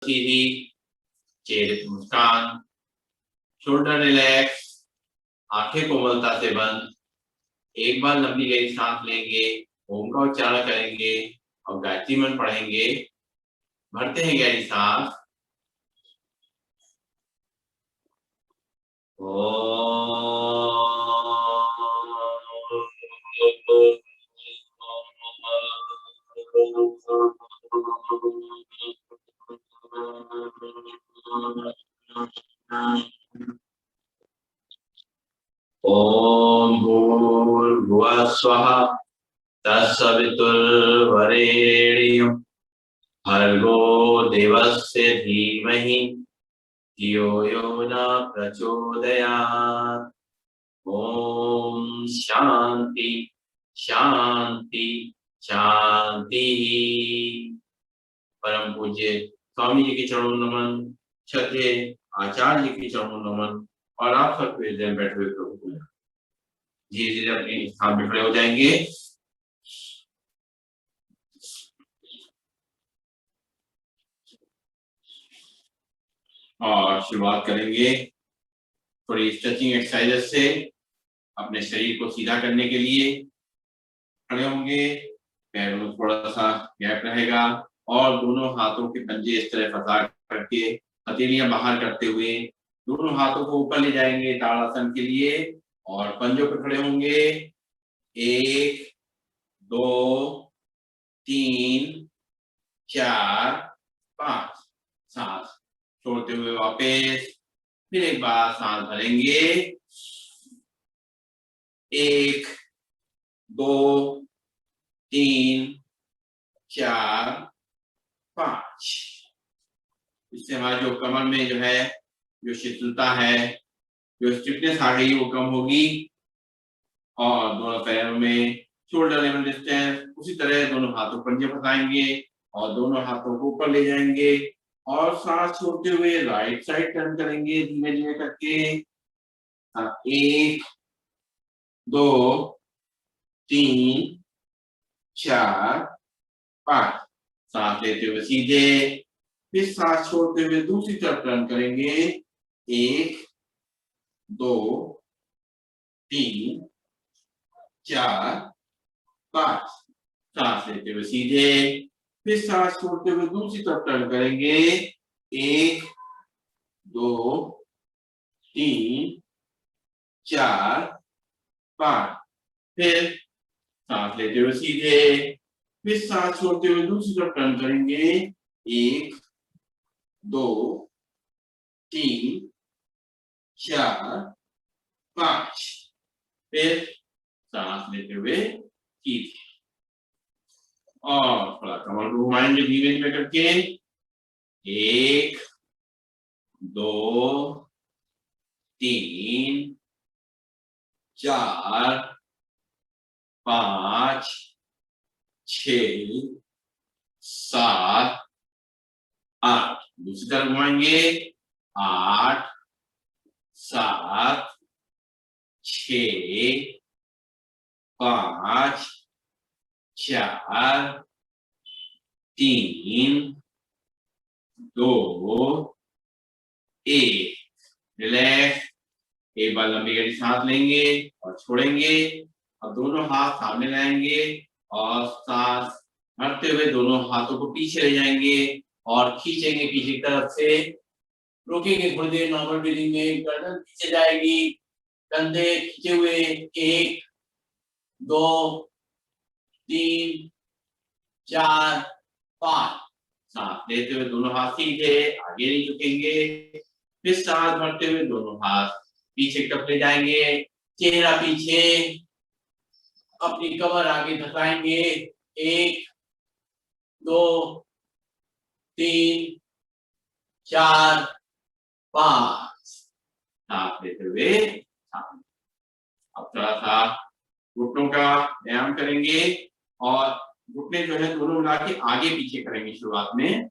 सीधी, चेहरे पर मुस्कान, shoulder relax, आंखें कोमलता से बंद। एक बार लंबी गहरी सांस लेंगे, ओम का उच्चारण करेंगे और गायत्री मंत्र पढ़ेंगे। भरते हैं गहरी सांस। ओम भूर्भुवः स्वः तत्सवितुर्वरेण्यं भर्गो देवस्य धीमहि धियो यो न प्रचोदयात्। ओम शांति शांति शांति। परम पूज्य स्वामी जी के चरणों नमन, क्षत्रिय आचार्य जी के चरणों नमन और आप सबके हृदय में बैठे हुए प्रभु को धीरे धीरे अपने स्थान पर खड़े हो जाएंगे। और शुरुआत करेंगे थोड़ी स्ट्रेचिंग एक्सरसाइजेस से। अपने शरीर को सीधा करने के लिए खड़े होंगे, पैरों में थोड़ा सा गैप रहेगा और दोनों हाथों के पंजे इस तरह फंसा करके हथेलियां बाहर करते हुए दोनों हाथों को ऊपर ले जाएंगे ताड़ासन के लिए और पंजों पर खड़े होंगे। 1 2 3 4 5। सांस छोड़ते हुए वापस फिर एक बार सांस भरेंगे। 1 2 3 4 5। इससे हमारे जो कमर में जो है जो शिथिलता है, जो स्टिफनेस आ गई वो कम होगी। और दोनों पैरों में शोल्डर लेवल डिस्टेंस उसी तरह दोनों हाथों पंजे फंसाएंगे और दोनों हाथों को ऊपर ले जाएंगे और सांस छोड़ते हुए राइट साइड टर्न करेंगे धीमे धीमे करके। 1 2 3 4 5। सांस लेते हुए सीधे, फिर सांस छोड़ते हुए दूसरी तरफ टर्न करेंगे। 1 2 3 4 5। सांस लेते हुए सीधे, फिर सांस छोड़ते हुए दूसरी तरफ टर्न करेंगे। 1 2 3 4 5। फिर सांस लेते हुए सीधे, फिर सांस छोड़ते हुए दूसरी तरफ टर्न करेंगे। 1 2 3 4 5। फिर सांस लेते हुए सीधे और थोड़ा कमर को घुमाएंगे धीमे धीमे करके। 1 2 3 4 5 6 7 8। दूसरी तरफ घुमाएंगे। 8 7 6 5 4 3 2 1। रिलैक्स। एक बार लंबी गहरी सांस लेंगे और छोड़ेंगे और दोनों हाथ सामने लाएंगे और सांस भरते हुए दोनों हाथों को पीछे ले जाएंगे और खींचेंगे पीछे की तरफ से। रोकेंगे थोड़ी देर नॉर्मल ब्रीदिंग में, गर्दन पीछे जाएगी, कंधे खींचे हुए। 1 2 3 4 5। सांस लेते हुए दोनों हाथ सीधे, आगे नहीं झुकेंगे। फिर सांस भरते हुए दोनों हाथ पीछे की तरफ ले जाएंगे, चेहरा पीछे, अपनी कमर आगे धसाएंगे। 1 2 3 4 5। सांस लेते हुए अब थोड़ा सा घुटनों का व्यायाम करेंगे और घुटने जो है दोनों मिला के आगे पीछे करेंगे शुरुआत में।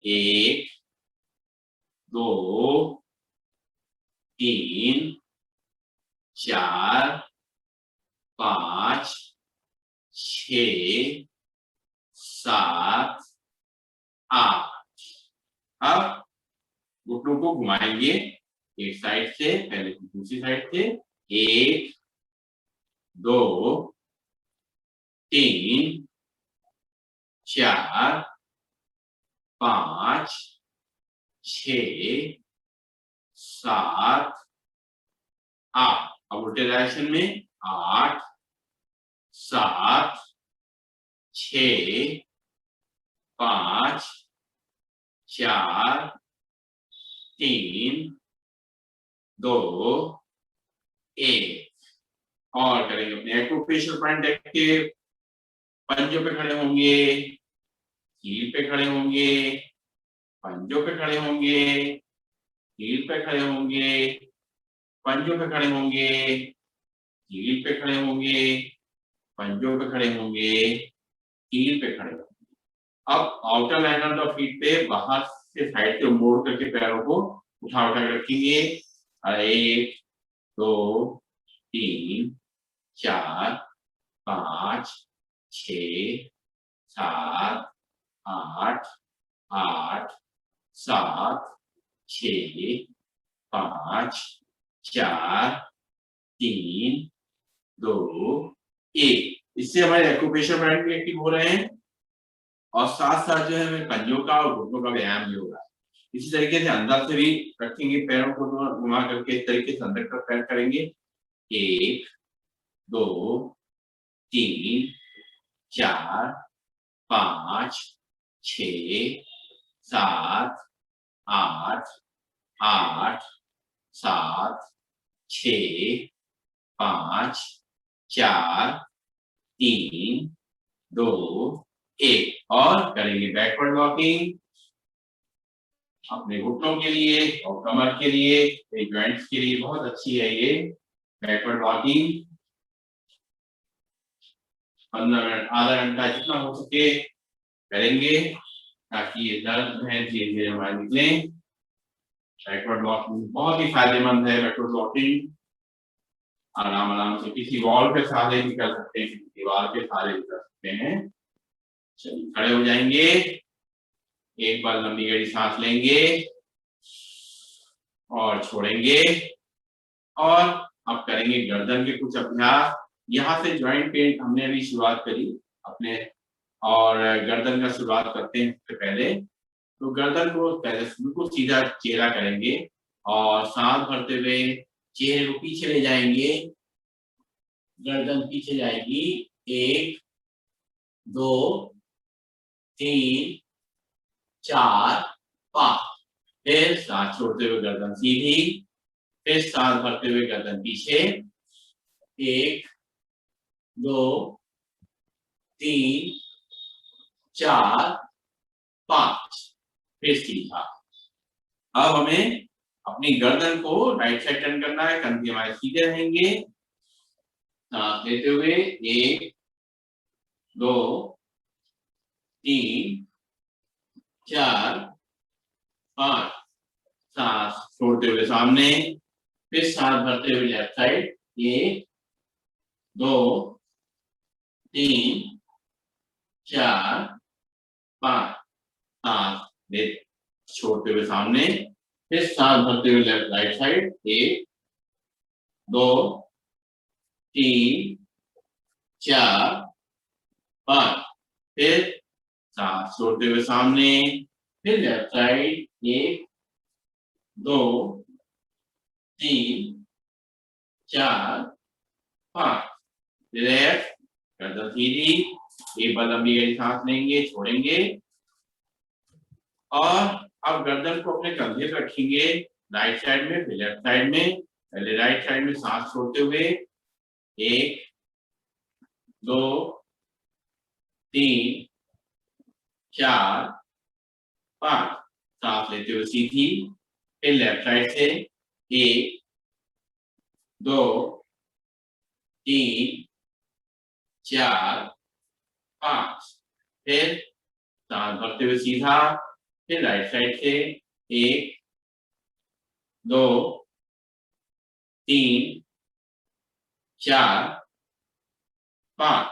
1 2 3 4 5 6 7 8। अब घुटनों को घुमाएंगे एक साइड से, पहले दूसरी साइड से। 1 2 3 4 5 6 7 8। अब उल्टे डायरेक्शन में 8 7 6 5 4 3 2 1। और करेंगे अपने एक्यूप्रेशर पॉइंट देख के, पंजों पे खड़े होंगे, हील पे खड़े होंगे, पंजों पे खड़े होंगे, हील पे खड़े होंगे, पंजों पे खड़े होंगे, हील पे खड़े होंगे, पंजों पे खड़े होंगे, हील पे खड़े होंगे। अब outer line of the feet पे बाहर से साइड से मोड़ करके पैरों को उठा उठा के रखेंगे। 1 2 3 4 5 6 7 8 8 7 6 5 4 3 2 1। इससे हमारे एक्यूप्रेशर पॉइंट भी एक्टिव हो रहे हैं और साथ साथ जो है हमें पंजों का और घुटनों का व्यायाम भी होगा। इसी तरीके से अंदर से भी रखेंगे, पैरों को घुमा करके इस तरीके से अंदर का पैर करेंगे। 1 2 3 4 5 6 7 8 8 7 6 5 4 3 2 1। और करेंगे बैकवर्ड वॉकिंग अपने घुटनों के लिए और कमर के लिए, जॉइंट्स के लिए बहुत अच्छी है ये बैकवर्ड वॉकिंग। 15 मिनट, आधा घंटा, जितना हो सके करेंगे ताकि ये दर्द है धीरे धीरे हमारे निकले। बैकवर्ड वॉकिंग बहुत ही फायदेमंद है। बैकवर्ड वॉकिंग आराम आराम से किसी वॉल के सहारे भी कर सकते हैं, किसी दीवार के सहारे भी कर सकते हैं। चलिए खड़े हो जाएंगे, एक बार लंबी गहरी सांस लेंगे और छोड़ेंगे। और अब करेंगे गर्दन के कुछ अभ्यास। यहाँ से जॉइंट पेन हमने अभी शुरुआत करी अपने, और गर्दन का शुरुआत करते हैं। सबसे पहले तो गर्दन को पहले बिल्कुल सीधा चेहरा करेंगे और सांस भरते हुए चेहरे को पीछे ले जाएंगे, गर्दन पीछे जाएगी। 1 2 3 4 5। फिर सांस छोड़ते हुए गर्दन सीधी, फिर सांस भरते हुए गर्दन पीछे। 1 2 3 4 5, फिर सीधा। अब हमें अपनी गर्दन को राइट साइड टर्न करना है, कंधे हमारे सीधे रहेंगे। सांस लेते हुए 1 2 3 4 5। सांस छोड़ते हुए सामने, फिर सांस भरते हुए लेफ्ट साइड। 1 2 3 4 5। सांस ले छोड़ते हुए सामने, फिर सांस भरते हुए लेफ्ट राइट साइड। 1 2 3 4 5। फिर सांस छोड़ते हुए सामने, फिर लेफ्ट साइड। 1 2 3 4 5। रिलैक्स, गर्दन सीधी, एक बार लंबी गहरी सांस लेंगे, छोड़ेंगे। और अब गर्दन को अपने कंधे पर रखेंगे, राइट साइड में फिर लेफ्ट साइड में। पहले राइट साइड में सांस छोड़ते हुए 1 2 3 4 5। सांस लेते हुए सीधी, फिर लेफ्ट साइड से 1 2 3 4 5। फिर सांस भरते हुए सीधा, फिर राइट साइड से 1 2 3 4 5।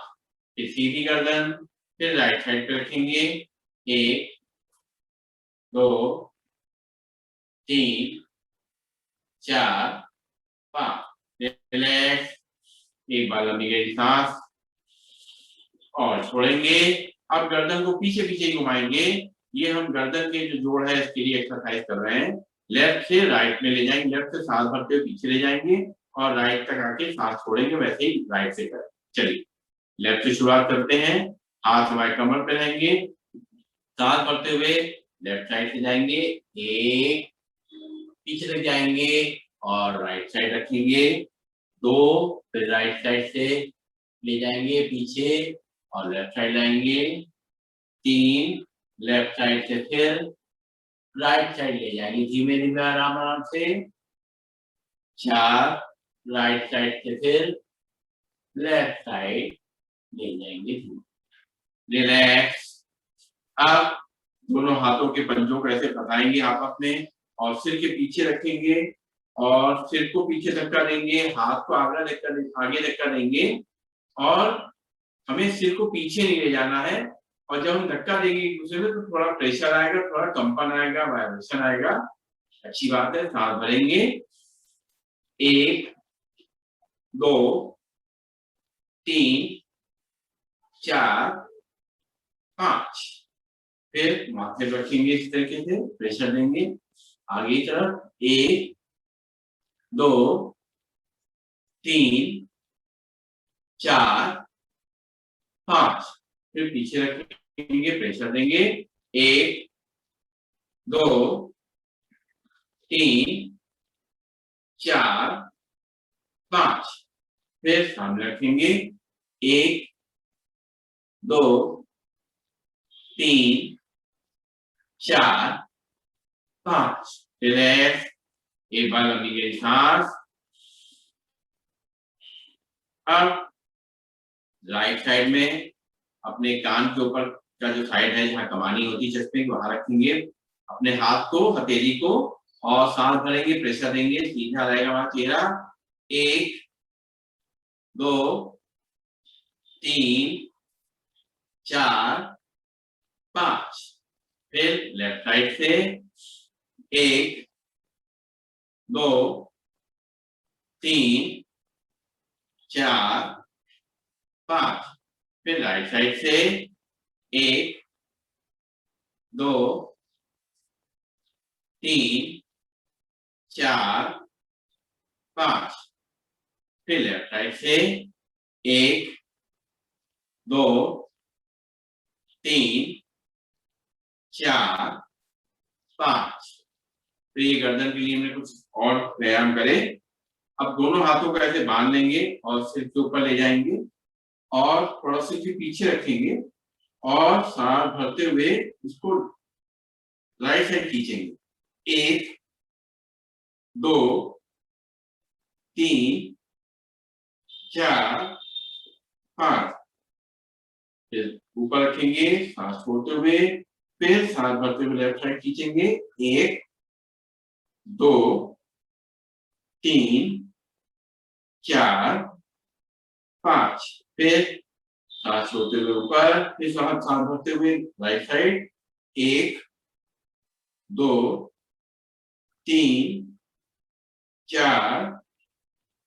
फिर सीधी गर्दन, फिर राइट साइड पे रखेंगे। 1 2 3 4 5। रिलैक्स। एक बार लंबी गहरी सांस और छोड़ेंगे। अब गर्दन को पीछे पीछे घुमाएंगे। ये हम गर्दन के जो जोड़ है इसके लिए एक्सरसाइज कर रहे हैं। लेफ्ट से राइट में ले जाएंगे, लेफ्ट से सांस भरते हुए पीछे ले जाएंगे और राइट तक आके सांस छोड़ेंगे, वैसे ही राइट से करें। चलिए लेफ्ट से शुरुआत करते हैं। हाथ हमारे कमर पे रहेंगे, सांस भरते हुए लेफ्ट साइड से जाएंगे, एक पीछे तक जाएंगे और राइट साइड रखेंगे, 2 फिर राइट साइड से ले जाएंगे पीछे और लेफ्ट साइड लाएंगे, 3 लेफ्ट साइड से फिर राइट साइड ले जाएंगे धीमे धीमे आराम आराम से, 4 राइट साइड से फिर लेफ्ट साइड ले जाएंगे धीमे। रिलैक्स। अब दोनों हाथों के पंजों को ऐसे फंसाएंगे आपस में और सिर के पीछे रखेंगे और सिर को पीछे धक्का देंगे, हाथ को आगे धक्का देंगे और हमें सिर को पीछे नहीं ले जाना है। और जब हम धक्का देंगे एक दूसरे में तो थोड़ा प्रेशर आएगा, थोड़ा कंपन आएगा, वाइब्रेशन आएगा। अच्छी बात है। सांस भरेंगे, 1 2 3 4 5। फिर माथे पर रखेंगे, इस तरीके से प्रेशर देंगे आगे की तरफ, 1 2 3 4 5। फिर पीछे रखेंगे, प्रेशर देंगे, 1 2 3 4 5। फिर सामने रखेंगे, 1 2 3 4 5। रिलैक्स। एक बार लंबी गहरी सांस। अब राइट साइड में अपने कान के ऊपर का जो साइड है जहाँ कमानी होती है चश्मे की, वहां रखेंगे अपने हाथ को, हथेली को और सांस भरेंगे, प्रेशर देंगे, सीधा रहेगा वहां चेहरा, 1 2 3 4 5। फिर लेफ्ट साइड से 1 2 3 4 5। फिर राइट साइड से 1 2 3 4 5। फिर लेफ्ट साइड से 1 2 3 4 5। तो ये गर्दन के लिए हमने कुछ और व्यायाम करे। अब दोनों हाथों को ऐसे बांध लेंगे और सिर के ऊपर ले जाएंगे और थोड़ा सा पीछे रखेंगे और सांस भरते हुए इसको राइट साइड खींचेंगे, 1 2 3 4 5। फिर ऊपर रखेंगे, सांस छोड़ते हुए, फिर सांस भरते हुए लेफ्ट साइड खींचेंगे, 1 2 3 4 5। फिर सांस छोड़ते हुए ऊपर, फिर सांस भरते हुए राइट साइड, 1 2 3 4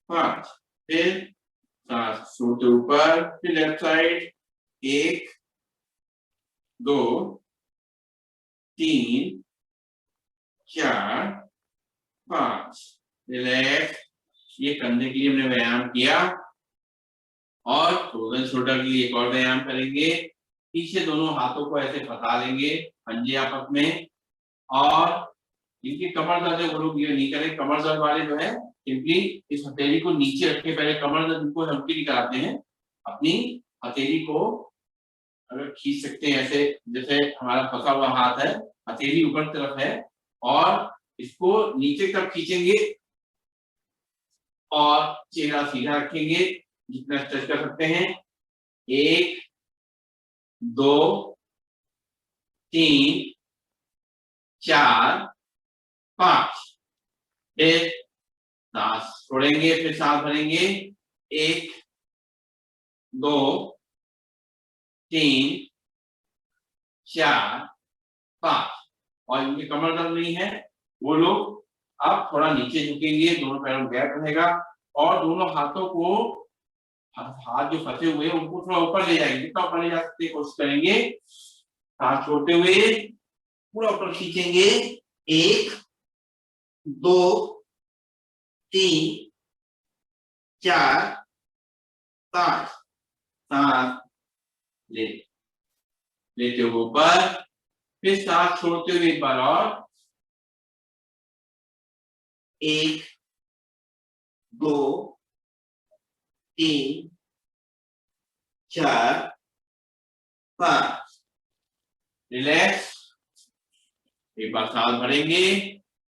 5। फिर सांस छोड़ते ऊपर, फिर लेफ्ट साइड, 1 2 3 4 5। रिलैक्स। ये कंधे के लिए हमने व्यायाम किया और फ्रोजन शोल्डर के लिए एक और व्यायाम करेंगे। पीछे दोनों हाथों को ऐसे फंसा लेंगे पंजे आपस में और इनकी कमर दर्द है वो लोग ये नहीं करें। कमर दर्द वाले जो है सिंपली इस हथेली को नीचे रख के, पहले कमर दर्द इनको हल्की नहीं कराते हैं, अपनी हथेली को अगर खींच सकते हैं ऐसे, जैसे हमारा फंसा हुआ हाथ है, हथेली ऊपर तरफ है और इसको नीचे तक खींचेंगे और चेहरा सीधा रखेंगे जितना स्ट्रेच कर सकते हैं, 1 2 3 4 5। फिर सांस छोड़ेंगे, फिर सांस भरेंगे, 1 2 3 4 5। और इनकी कमर दर्द नहीं है वो लोग अब थोड़ा नीचे झुकेंगे, दोनों पैरों में गैप रहेगा और दोनों हाथों को, हाथ जो फंसे हुए हैं उनको थोड़ा ऊपर ले जाएंगे, जितना ऊपर ले जा सकते कोशिश करेंगे। सांस छोड़ते हुए पूरा ऊपर खींचेंगे, 1 2 3 4 5। सांस लेते हुए ऊपर, फिर सांस छोड़ते हुए एक बार और, 1 2 3 4 5। रिलैक्स। एक बार सांस भरेंगे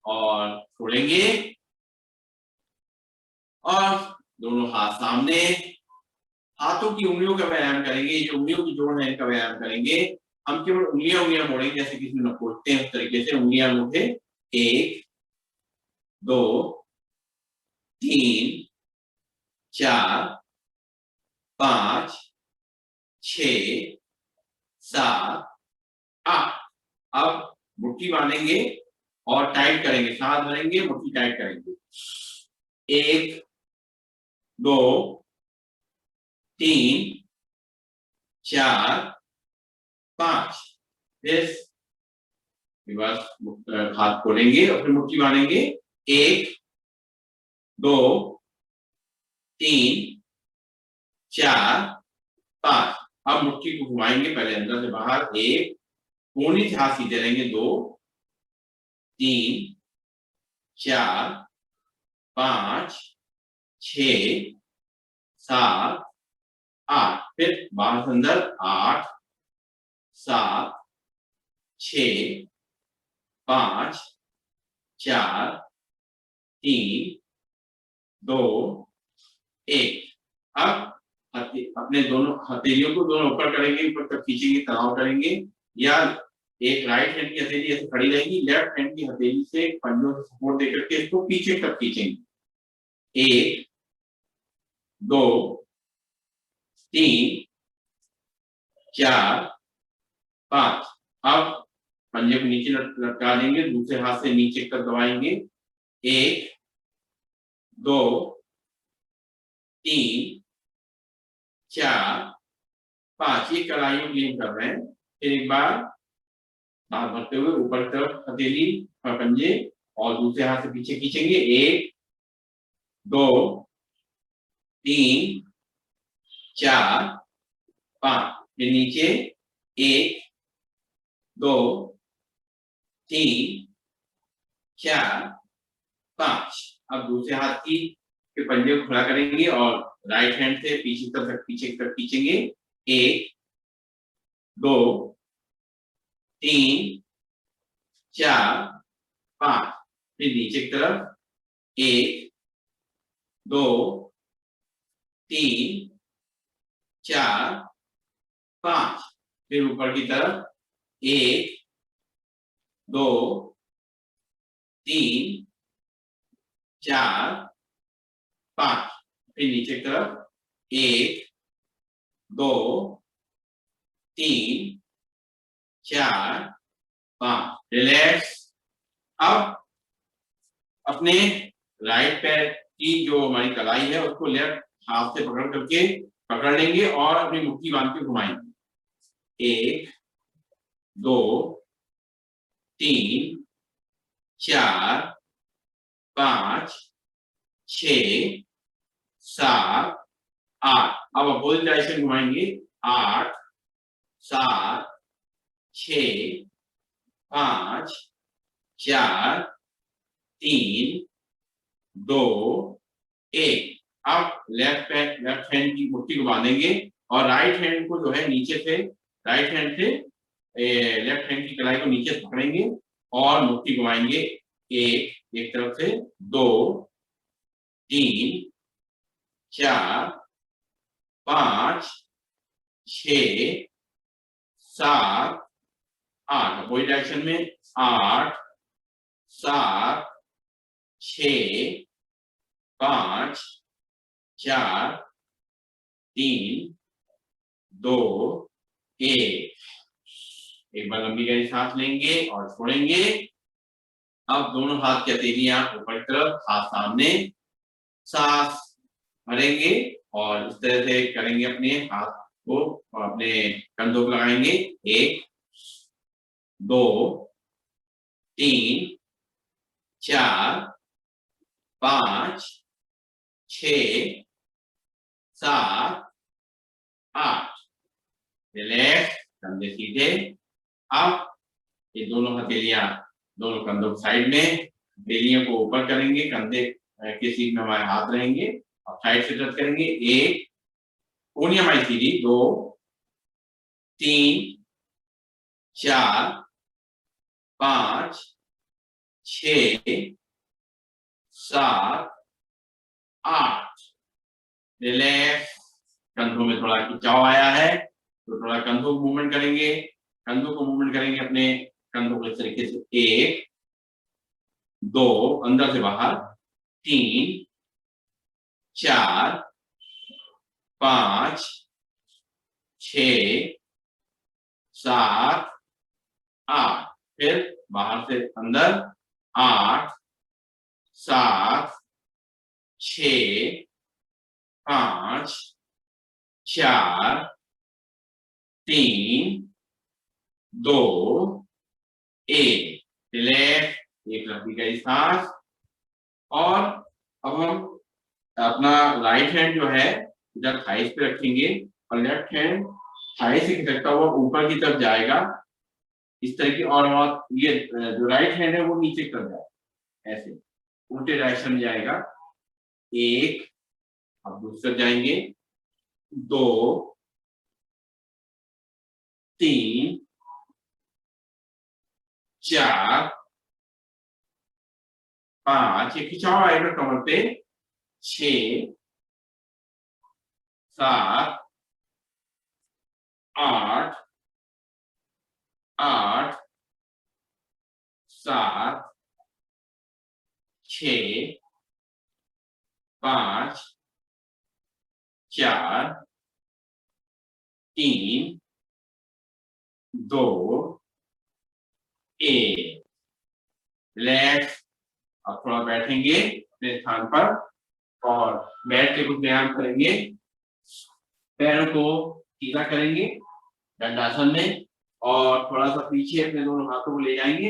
और छोड़ेंगे और दोनों हाथ सामने, हाथों की उंगलियों का व्यायाम करेंगे, जो उंगलियों की जोड़ है इनका व्यायाम करेंगे। हम केवल उंगलियां मोड़ेंगे, जैसे किसी में लपेटते हैं उस तरीके से उंगलियां मोड़े, 1 2 3 4 5 6 7 8। अब मुट्ठी बांधेंगे और टाइट करेंगे, सांस भरेंगे, मुट्ठी टाइट करेंगे, 1 2 3 4 5। फिर बस हाथ खोलेंगे और फिर मुट्ठी बांधेंगे, 1 2 3 4 5। अब मुट्ठी को घुमाएंगे, पहले अंदर से बाहर, 1, कोने से हाथ सीधे रहेंगे, 2 3 4 5 6 7 8। फिर बाहर से अंदर, 8 7 6 5 4 3 2 1। अब अपने दोनों हथेलियों को दोनों ऊपर करेंगे, ऊपर तक खींचेंगे, तनाव करेंगे, या एक राइट हैंड की हथेली ऐसे खड़ी रहेगी, लेफ्ट हैंड की हथेली से पंजों से सपोर्ट देकर के इसको पीछे तक खींचेंगे, 1 2 3 4 5। अब पंजे को नीचे लटका देंगे, दूसरे हाथ से नीचे तक दबाएंगे, 1 2 3 4 5। ये कलाइयों के लिए कर रहे हैं। फिर एक बार सांस भरते हुए ऊपर की तरफ हथेली और पंजे और दूसरे हाथ से पीछे खींचेंगे, 1 2 3 4 5। फिर नीचे, 1 2 3 4 5। अब दूसरे हाथ की के पंजे को खड़ा करेंगे और राइट हैंड से पीछे तक खींचेंगे, 1 2 3 4 5। फिर नीचे की तरफ, 1 2 3 4 5। फिर ऊपर की तरफ, 1 2 3 4 5। फिर नीचे की तरफ, 1 2 3 4 5। रिलैक्स। अब अपने राइट पैर की जो हमारी कलाई है उसको लेफ्ट हाथ से पकड़ लेंगे और अपनी मुट्ठी बांध के घुमाएंगे, 1 2 3 4 5 6 7 8। अब अपोजिट डायरेक्शन घुमाएंगे, 8 7 6 5 4 3 2 1। अब लेफ्ट हैंड की मुट्ठी को बांधेंगे और राइट हैंड को जो है नीचे से, राइट हैंड से लेफ्ट हैंड की कलाई को नीचे पकड़ेंगे और मुट्ठी घुमाएंगे, एक तरफ से, 2 3 4 5 6 7 8। वही डायरेक्शन में, 8 7 6 5 4 3 2 1। एक बार लंबी गहरी सांस लेंगे और छोड़ेंगे अब दोनों हाथ की हथेलियां ऊपर की तरफ, हाथ सामने, सांस भरेंगे और इस तरह से करेंगे, अपने हाथ को अपने कंधों पर लगाएंगे। 1 2 3 4 5 6 7 8। रिलैक्स, कंधे सीधे। अब ये दोनों हथेलियां दोनों कंधों के साइड में, हथेलियों को ऊपर करेंगे, कंधे के सीध में हमारे हाथ रहेंगे और साइड से टच करेंगे। 1 कोहनी हमारी सीधी, 2 3 4 5 6 7 8। रिलैक्स, कंधों में थोड़ा खिंचाव आया है तो थोड़ा कंधों को मूवमेंट करेंगे, कंधों को मूवमेंट करेंगे अपने कंधों को इस तरीके से। 1 2 अंदर से बाहर, 3 4 5 6 7 8। फिर बाहर से अंदर, 8 7 6 5 4 3 2 1। रिलैक्स, एक लंबी गहरी सांस। और अब हम अपना राइट हैंड जो है इधर थाइस पे रखेंगे और लेफ्ट हैंड थाई से खिसकता हुआ ऊपर की तरफ जाएगा इस तरह की, और ये जो राइट हैंड है वो नीचे की तरफ जाएगा, ऐसे उल्टे डायरेक्शन में जाएगा। 1, अब दूसरी तरफ जाएंगे, 2 3 4 5, ये खिंचाव आएगा कमर पे। 6 7 8 8 7 6 5 4 3 2 1। रिलैक्स, अब थोड़ा बैठेंगे अपने स्थान पर और बैठ के कुछ व्यायाम करेंगे। पैरों को सीधा करेंगे दंडासन में और थोड़ा सा पीछे अपने दोनों हाथों को ले जाएंगे।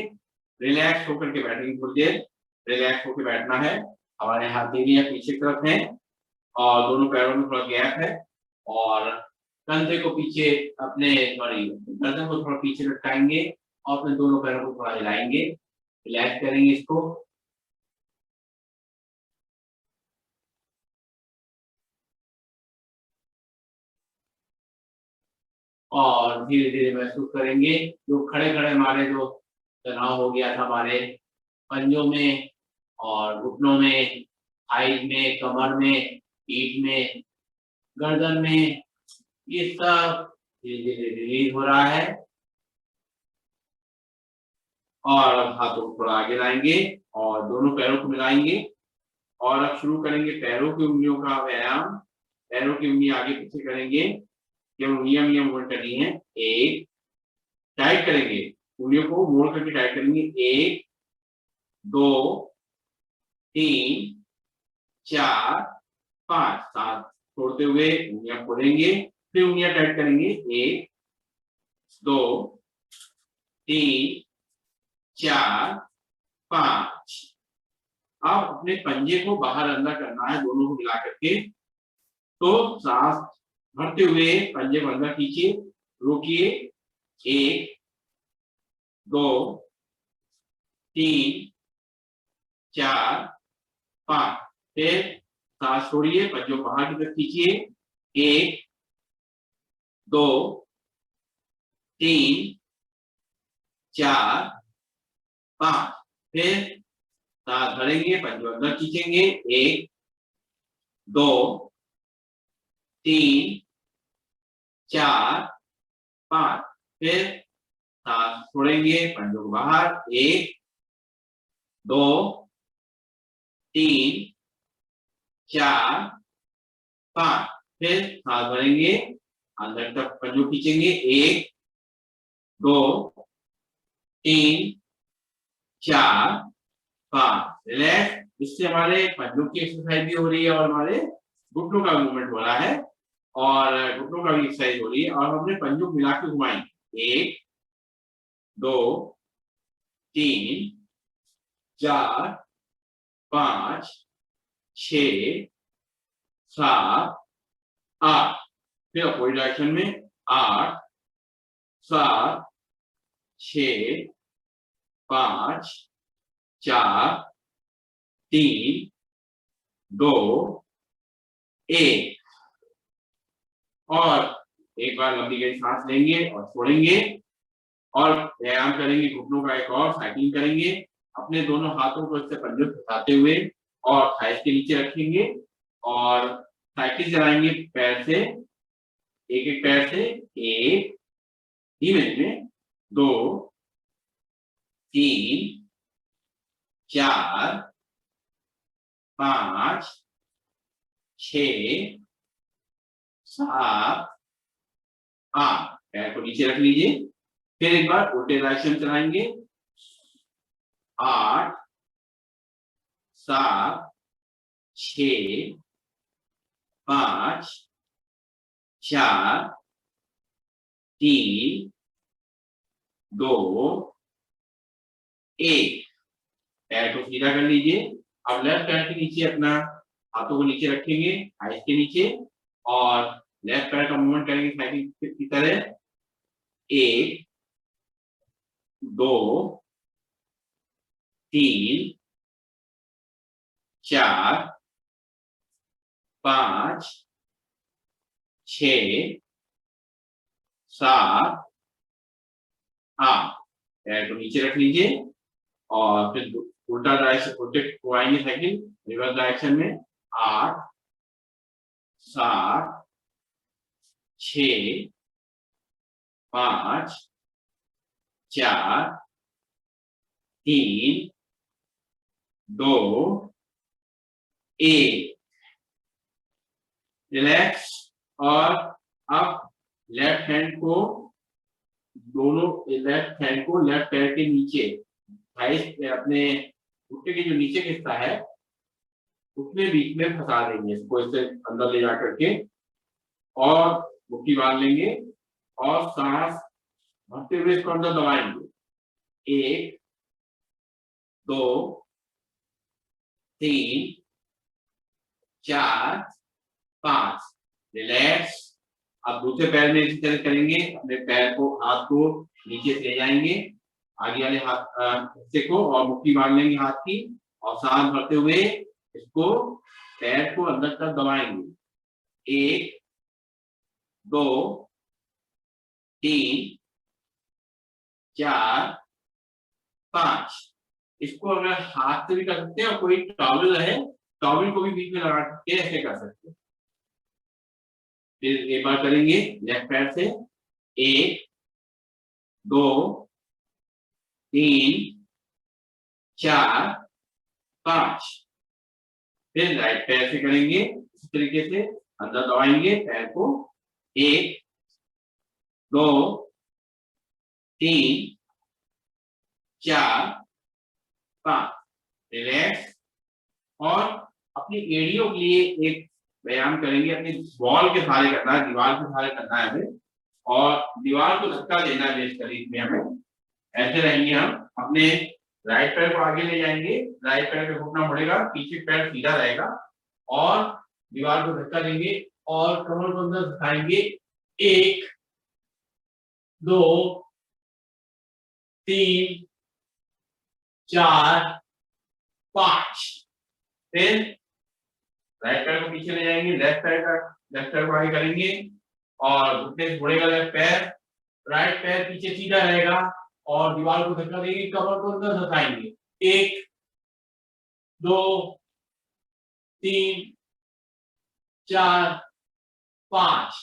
रिलैक्स होकर के बैठेंगे, थोड़ी देर रिलैक्स होकर बैठना है। हमारे हथेलियां पीछे की तरफ हैं और दोनों पैरों में थोड़ा गैप है और कंधे को पीछे अपने गर्दन को थोड़ा पीछे लटकाएंगे और अपने दोनों पैरों को थोड़ा हिलाएंगे। रिलैक्स करेंगे इसको। और धीरे धीरे महसूस करेंगे जो खड़े खड़े हमारे जो तनाव हो गया था हमारे पंजों में और घुटनों में, थाइज में, कमर में, पीठ में, गर्दन में, ये सब धीरे धीरे रिलीज हो रहा है। और अब हाथों को थोड़ा आगे लाएंगे और दोनों पैरों को मिलाएंगे और अब शुरू करेंगे पैरों की उंगलियों का व्यायाम। पैरों की उंगली आगे पीछे करेंगे, ये उंगलियां मूवमेंट करनी है। 1 टाइट करेंगे, उंगलियों को मोड़ करके टाइट करेंगे। 1 2 3 4 5, 7 छोड़ते हुए उंगलियां खोलेंगे, फिर उंगलियां टाइट करेंगे। 1 2 3 4 5। अब अपने पंजे को बाहर अंदर करना है, दोनों को मिला करके। तो सांस भरते हुए पंजे को अंदर खींचिए, रोकिए। 1 2 3 4 5। फिर सांस छोड़िए, पंजों को बाहर की तरफ खींचिए। 1 2 3 4 5। फिर सांस भरेंगे, पंजों अंदर खींचेंगे। 1 2 3 4 5। फिर सांस छोड़ेंगे, पंजों को बाहर। 1 2 3 4 5। फिर सांस भरेंगे, अंदर तक पंजों खींचेंगे। 1 2 3 4 5 रिलैक्स। इससे हमारे पंजों की एक्सरसाइज भी हो रही है और हमारे घुटनों का मूवमेंट हो रहा है और घुटनों का भी एक्सरसाइज हो रही है और हमने पंजों को मिला के घुमाएंगे 1 2 3 4 5 6 7 8 फिर अपोजिट डायरेक्शन में 8 7 6 5 4 3 2 1 और एक बार लंबी गहरी सांस लेंगे और छोड़ेंगे और व्यायाम करेंगे घुटनों का एक और साइकिलिंग करेंगे। अपने दोनों हाथों को इससे पंजों से फंसाते हुए और थाइस के नीचे रखेंगे और साइकिल चलाएंगे पैर से एक एक पैर से 1 धीमे धीमे 2 3 4 5 6 7 8 पैर को नीचे रख लीजिए। फिर एक बार उल्टे डायरेक्शन चलाएंगे 8 7 6 5 4 3 2 1 पैर को सीधा कर लीजिए। अब लेफ्ट पैर के नीचे अपना हाथों को नीचे रखेंगे आइस के नीचे और लेफ्ट पैर का मूवमेंट करेंगे साइकिल की तरह 1 2 3 4 5 6 7 8 पैर को नीचे रख लीजिए और फिर उल्टा डायरेक्शन उल्टे को आएंगे साइकिल रिवर्स डायरेक्शन में 8 7 6 5 4 3 2 1 रिलैक्स। और अब लेफ्ट हैंड को दोनों लेफ्ट हैंड को लेफ्ट पैर के नीचे अपने घुटने के जो नीचे का हिस्सा है उसमें बीच में फंसा देंगे इसको इससे अंदर ले जा करके और मुट्ठी बांध लेंगे और सांस भरते हुए इसको अंदर दबाएंगे 1 2 3 4 5 रिलैक्स। अब दूसरे पैर में इसी तरह करेंगे अपने पैर को हाथ को नीचे से ले जाएंगे आगे वाले हाथ हिस्से को और मुट्ठी बांध लेंगे हाथ की और सांस भरते हुए इसको पैर को अंदर तक दबाएंगे 1 2 3 4 5 इसको अगर हाथ से भी कर सकते हैं और कोई टॉवल है टॉवल को भी बीच में लगा के ऐसे कर सकते हैं। फिर एक बार करेंगे लेफ्ट पैर से 1 2 3 4 5 फिर राइट पैर से करेंगे इस तरीके से अंदर दबाएंगे पैर को 1 2 3 4 5 रिलैक्स। और अपनी एड़ियों के लिए एक व्यायाम करेंगे अपनी बॉल के सहारे करना है दीवार के सहारे करना है हमें और दीवार को धक्का देना है बेस शरीर में हमें ऐसे रहेंगे हम अपने राइट पैर को आगे ले जाएंगे राइट पैर पे घुटना मुड़ेगा पीछे पैर सीधा रहेगा और दीवार को धक्का देंगे और कमर को अंदर दिखाएंगे 1 2 3 4 5 फिर राइट पैर को पीछे ले जाएंगे लेफ्ट पैर को आगे करेंगे और घुटने से मुड़ेगा लेफ्ट पैर राइट पैर पीछे सीधा रहेगा और दीवार को धक्का देंगे कमर को अंदर धकाएंगे 1 2 3 4 5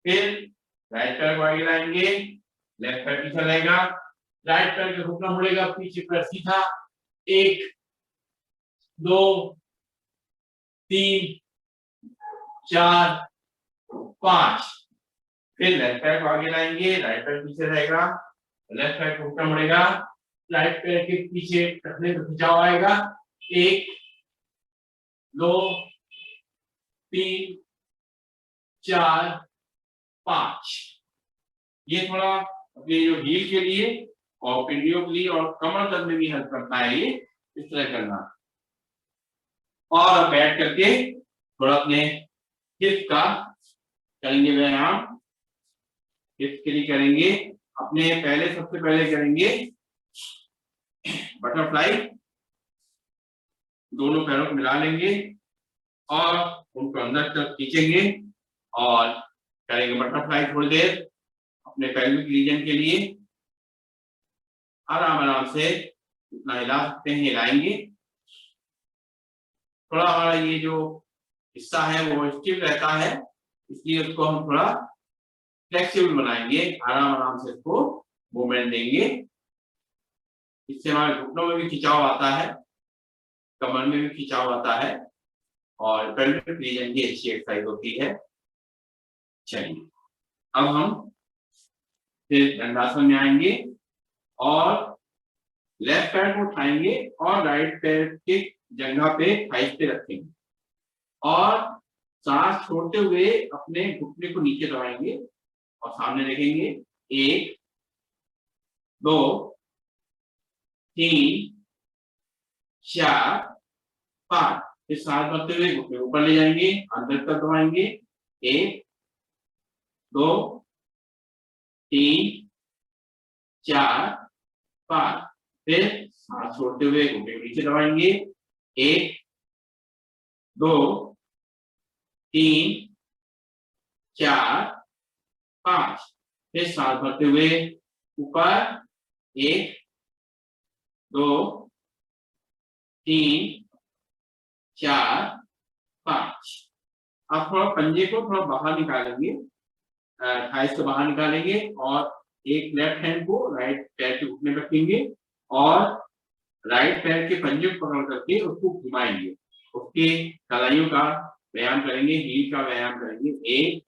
फिर राइट पैर को आगे लाएंगे लेफ्ट पैर पीछे रहेगा राइट पैर का घुटना मुड़ेगा पीछे पैर सीधा 1 2 3 4 5 फिर लेफ्ट पैर को आगे लाएंगे राइट पैर पीछे रहेगा लेफ्ट पैर को घुटना मुड़ेगा राइट पैर के पीछे रखने पर खिंचाव आएगा। 1 2 3 4 5। ये थोड़ा अपने जो हील के लिए और पिंडियों के लिए और कमर दर्द में भी हेल्प करता है। ये इस तरह करना। और बैठ करके थोड़ा अपने हिप का करेंगे व्यायाम। हिप के लिए करेंगे अपने सबसे पहले करेंगे बटरफ्लाई। दोनों पैरों को मिला लेंगे और उनको अंदर तक खींचेंगे और करेंगे बटरफ्लाई थोड़ी देर अपने पेल्विक रीजन के लिए। आराम आराम से इतना हिला सकते हैं, हिलाएंगे। थोड़ा हमारा ये जो हिस्सा है वो स्टिफ रहता है, इसलिए उसको हम थोड़ा फ्लेक्सिबल बनाएंगे। आराम आराम से इसको मूवमेंट देंगे। इससे हमारे घुटनों में भी खिंचाव आता है, कमर में भी खिंचाव आता है और पेल्विक रीजन की अच्छी एक्सरसाइज होती है। चलिए अब हम फिर दंडासन में आएंगे और लेफ्ट पैर को उठाएंगे और राइट पैर के जगह पे थाइस पे रखेंगे और सांस छोड़ते हुए अपने घुटने को नीचे दबाएंगे और सामने देखेंगे। 1 2 3 4 5। फिर सांस भरते हुए घुटने ऊपर ले जाएंगे, अंदर तक दबाएंगे। 1 2 3 4 5। फिर सांस छोड़ते हुए घुटने को नीचे दबाएंगे। 1 2 3 4 5। फिर सांस भरते हुए ऊपर। 1 2 3 4 5। आप थोड़ा पंजे को थोड़ा बाहर निकालेंगे, थाइस को बाहर निकालेंगे और एक लेफ्ट हैंड को राइट पैर के घुटने में रखेंगे और राइट पैर के पंजे को पकड़ करके उसको घुमाएंगे। उसके कलाइयों का व्यायाम करेंगे, हील का व्यायाम करेंगे। 1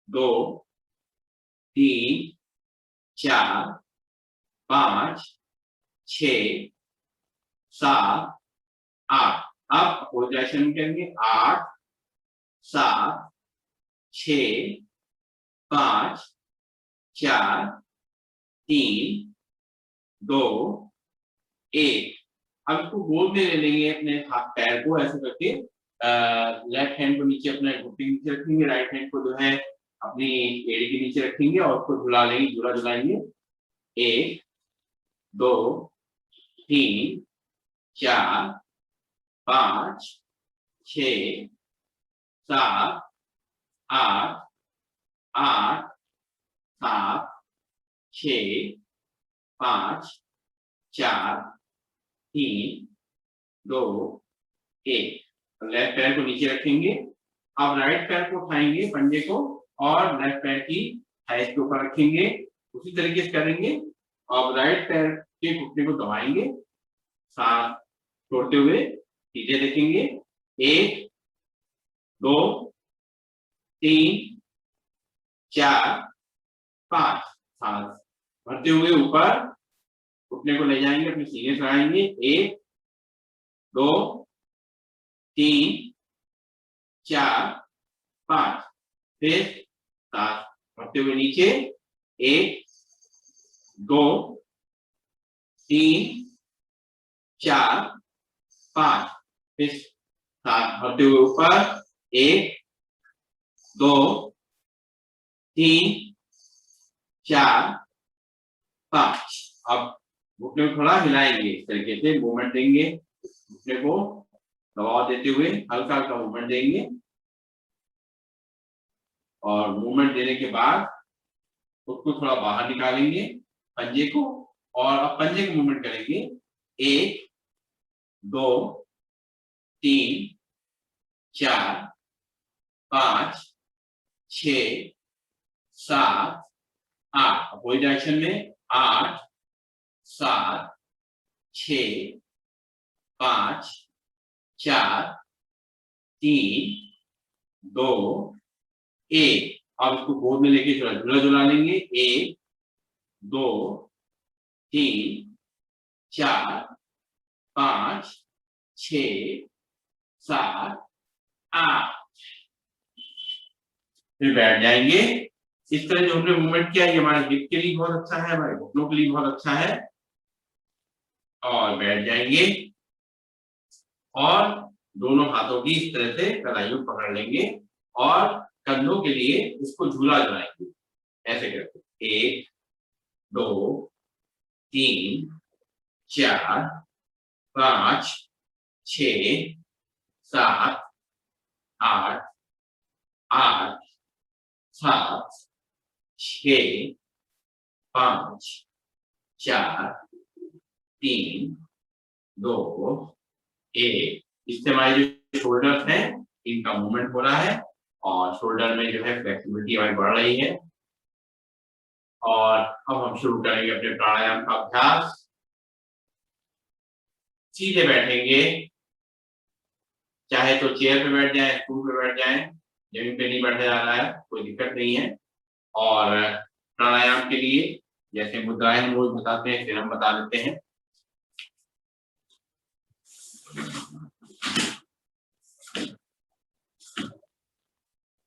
2 3 4 5 6 7 8। अब पोजीशन करेंगे। 8 7 6 5 4 3 2 1। अब इसको गोल में ले लेंगे अपने हाथ पैर को ऐसे करके। लेफ्ट हैंड को नीचे अपने घुटने के नीचे रखेंगे, राइट हैंड को जो है अपनी एड़ी के नीचे रखेंगे और उसको झुला लेंगे, झूला झुलाएंगे। 1 2 3 4 5 6 7 8 8 7 6 5 4 3 2 1। लेफ्ट पैर को नीचे रखेंगे। अब राइट पैर को उठाएंगे पंजे को और लेफ्ट पैर की थाइस के ऊपर रखेंगे। उसी तरीके से करेंगे। अब राइट पैर के घुटने को दबाएंगे, सांस छोड़ते हुए सीधे देखेंगे। 1 2 3 4 5। सांस भरते हुए ऊपर घुटने को ले जाएंगे, अपने सीने से आएंगे। 1 2 3 4 5। फिर सांस भरते हुए नीचे। 1 2 3 4 5। फिर सांस भरते हुए ऊपर। 1 2 3 4 5। अब घुटने को थोड़ा हिलाएंगे, इस तरीके से मूवमेंट देंगे। घुटने को दबाव देते हुए हल्का हल्का मूवमेंट देंगे और मूवमेंट देने के बाद उसको थोड़ा बाहर निकालेंगे पंजे को और अब पंजे को मूवमेंट करेंगे। 1 2 3 4 5 6 7 8। वही डायरेक्शन में 8 7 6 5 4 3 2 1। अब इसको गोद में लेके झूला झूला लेंगे। 1 2 3 4 5 6 7 8। फिर बैठ जाएंगे। इस तरह जो हमने मूवमेंट किया ये हमारे हिप के लिए बहुत अच्छा है, हमारे घुटनों के लिए बहुत अच्छा है। और बैठ जाएंगे और दोनों हाथों की इस तरह से कलाइयों पकड़ लेंगे और कंधों के लिए इसको झूला झुलाएंगे ऐसे करके 1 2 3 4 5 6 7 8 8 7 6 5 4 3 2 1। इससे हमारे जो शोल्डर्स हैं इनका मूवमेंट हो रहा है और शोल्डर में जो है फ्लेक्सिबिलिटी हमारी बढ़ रही है। और अब हम शुरू करेंगे अपने प्राणायाम का अभ्यास। सीधे बैठेंगे, चाहे तो चेयर पे बैठ जाए, स्टूल पे बैठ जाए, जमीन पे नहीं बैठा जा रहा है कोई दिक्कत नहीं है। और प्राणायाम के लिए जैसे मुद्राएं हम रोज बताते हैं फिर हम बता देते हैं।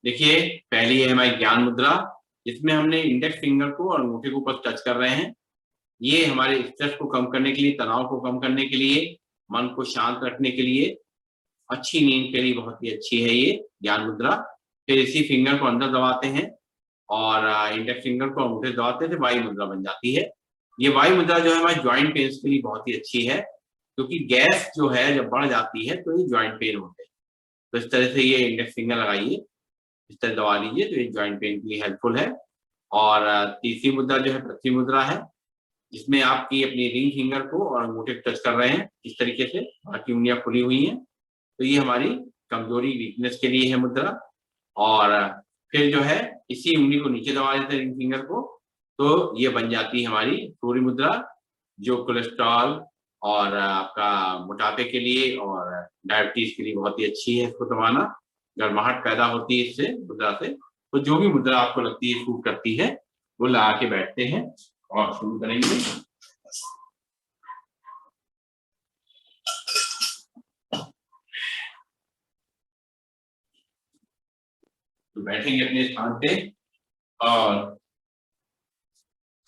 देखिए पहली है हमारी ज्ञान मुद्रा, जिसमें हमने इंडेक्स फिंगर को और अंगूठे को ऊपर टच कर रहे हैं। ये हमारे स्ट्रेस को कम करने के लिए, तनाव को कम करने के लिए, मन को शांत रखने के लिए, अच्छी नींद के लिए बहुत ही अच्छी है ये ज्ञान मुद्रा। फिर इसी फिंगर को अंदर दबाते हैं और इंडेक्स फिंगर को अंगूठे दबाते हैं तो वायु मुद्रा बन जाती है। ये वायु मुद्रा जो है हमारे ज्वाइंट पेन के लिए बहुत ही अच्छी है, क्योंकि गैस जो है जब बढ़ जाती है तो ये ज्वाइंट पेन होते हैं। तो इस तरह से ये इंडेक्स फिंगर लगाइए, इस तरह दबा लीजिए तो ये ज्वाइंट पेन के लिए हेल्पफुल है। और तीसरी मुद्रा जो है पृथ्वी मुद्रा है, जिसमें आपकी अपनी रिंग फिंगर को और अंगूठे टच कर रहे हैं इस तरीके से, बाकी उंगलियां खुली हुई हैं। तो ये हमारी कमजोरी वीकनेस के लिए है मुद्रा। और फिर जो है इसी उंगली को नीचे दबा देते हैं रिंग फिंगर को, तो ये बन जाती है हमारी सूर्य मुद्रा, जो कोलेस्ट्रॉल और आपका मोटापे के लिए और डायबिटीज के लिए बहुत ही अच्छी है। इसको दबाना, गर्माहट पैदा होती है इससे मुद्रा से। तो जो भी मुद्रा आपको लगती है सूट करती है वो लगा के बैठते हैं और शुरू करेंगे। तो बैठेंगे अपने स्थान पे और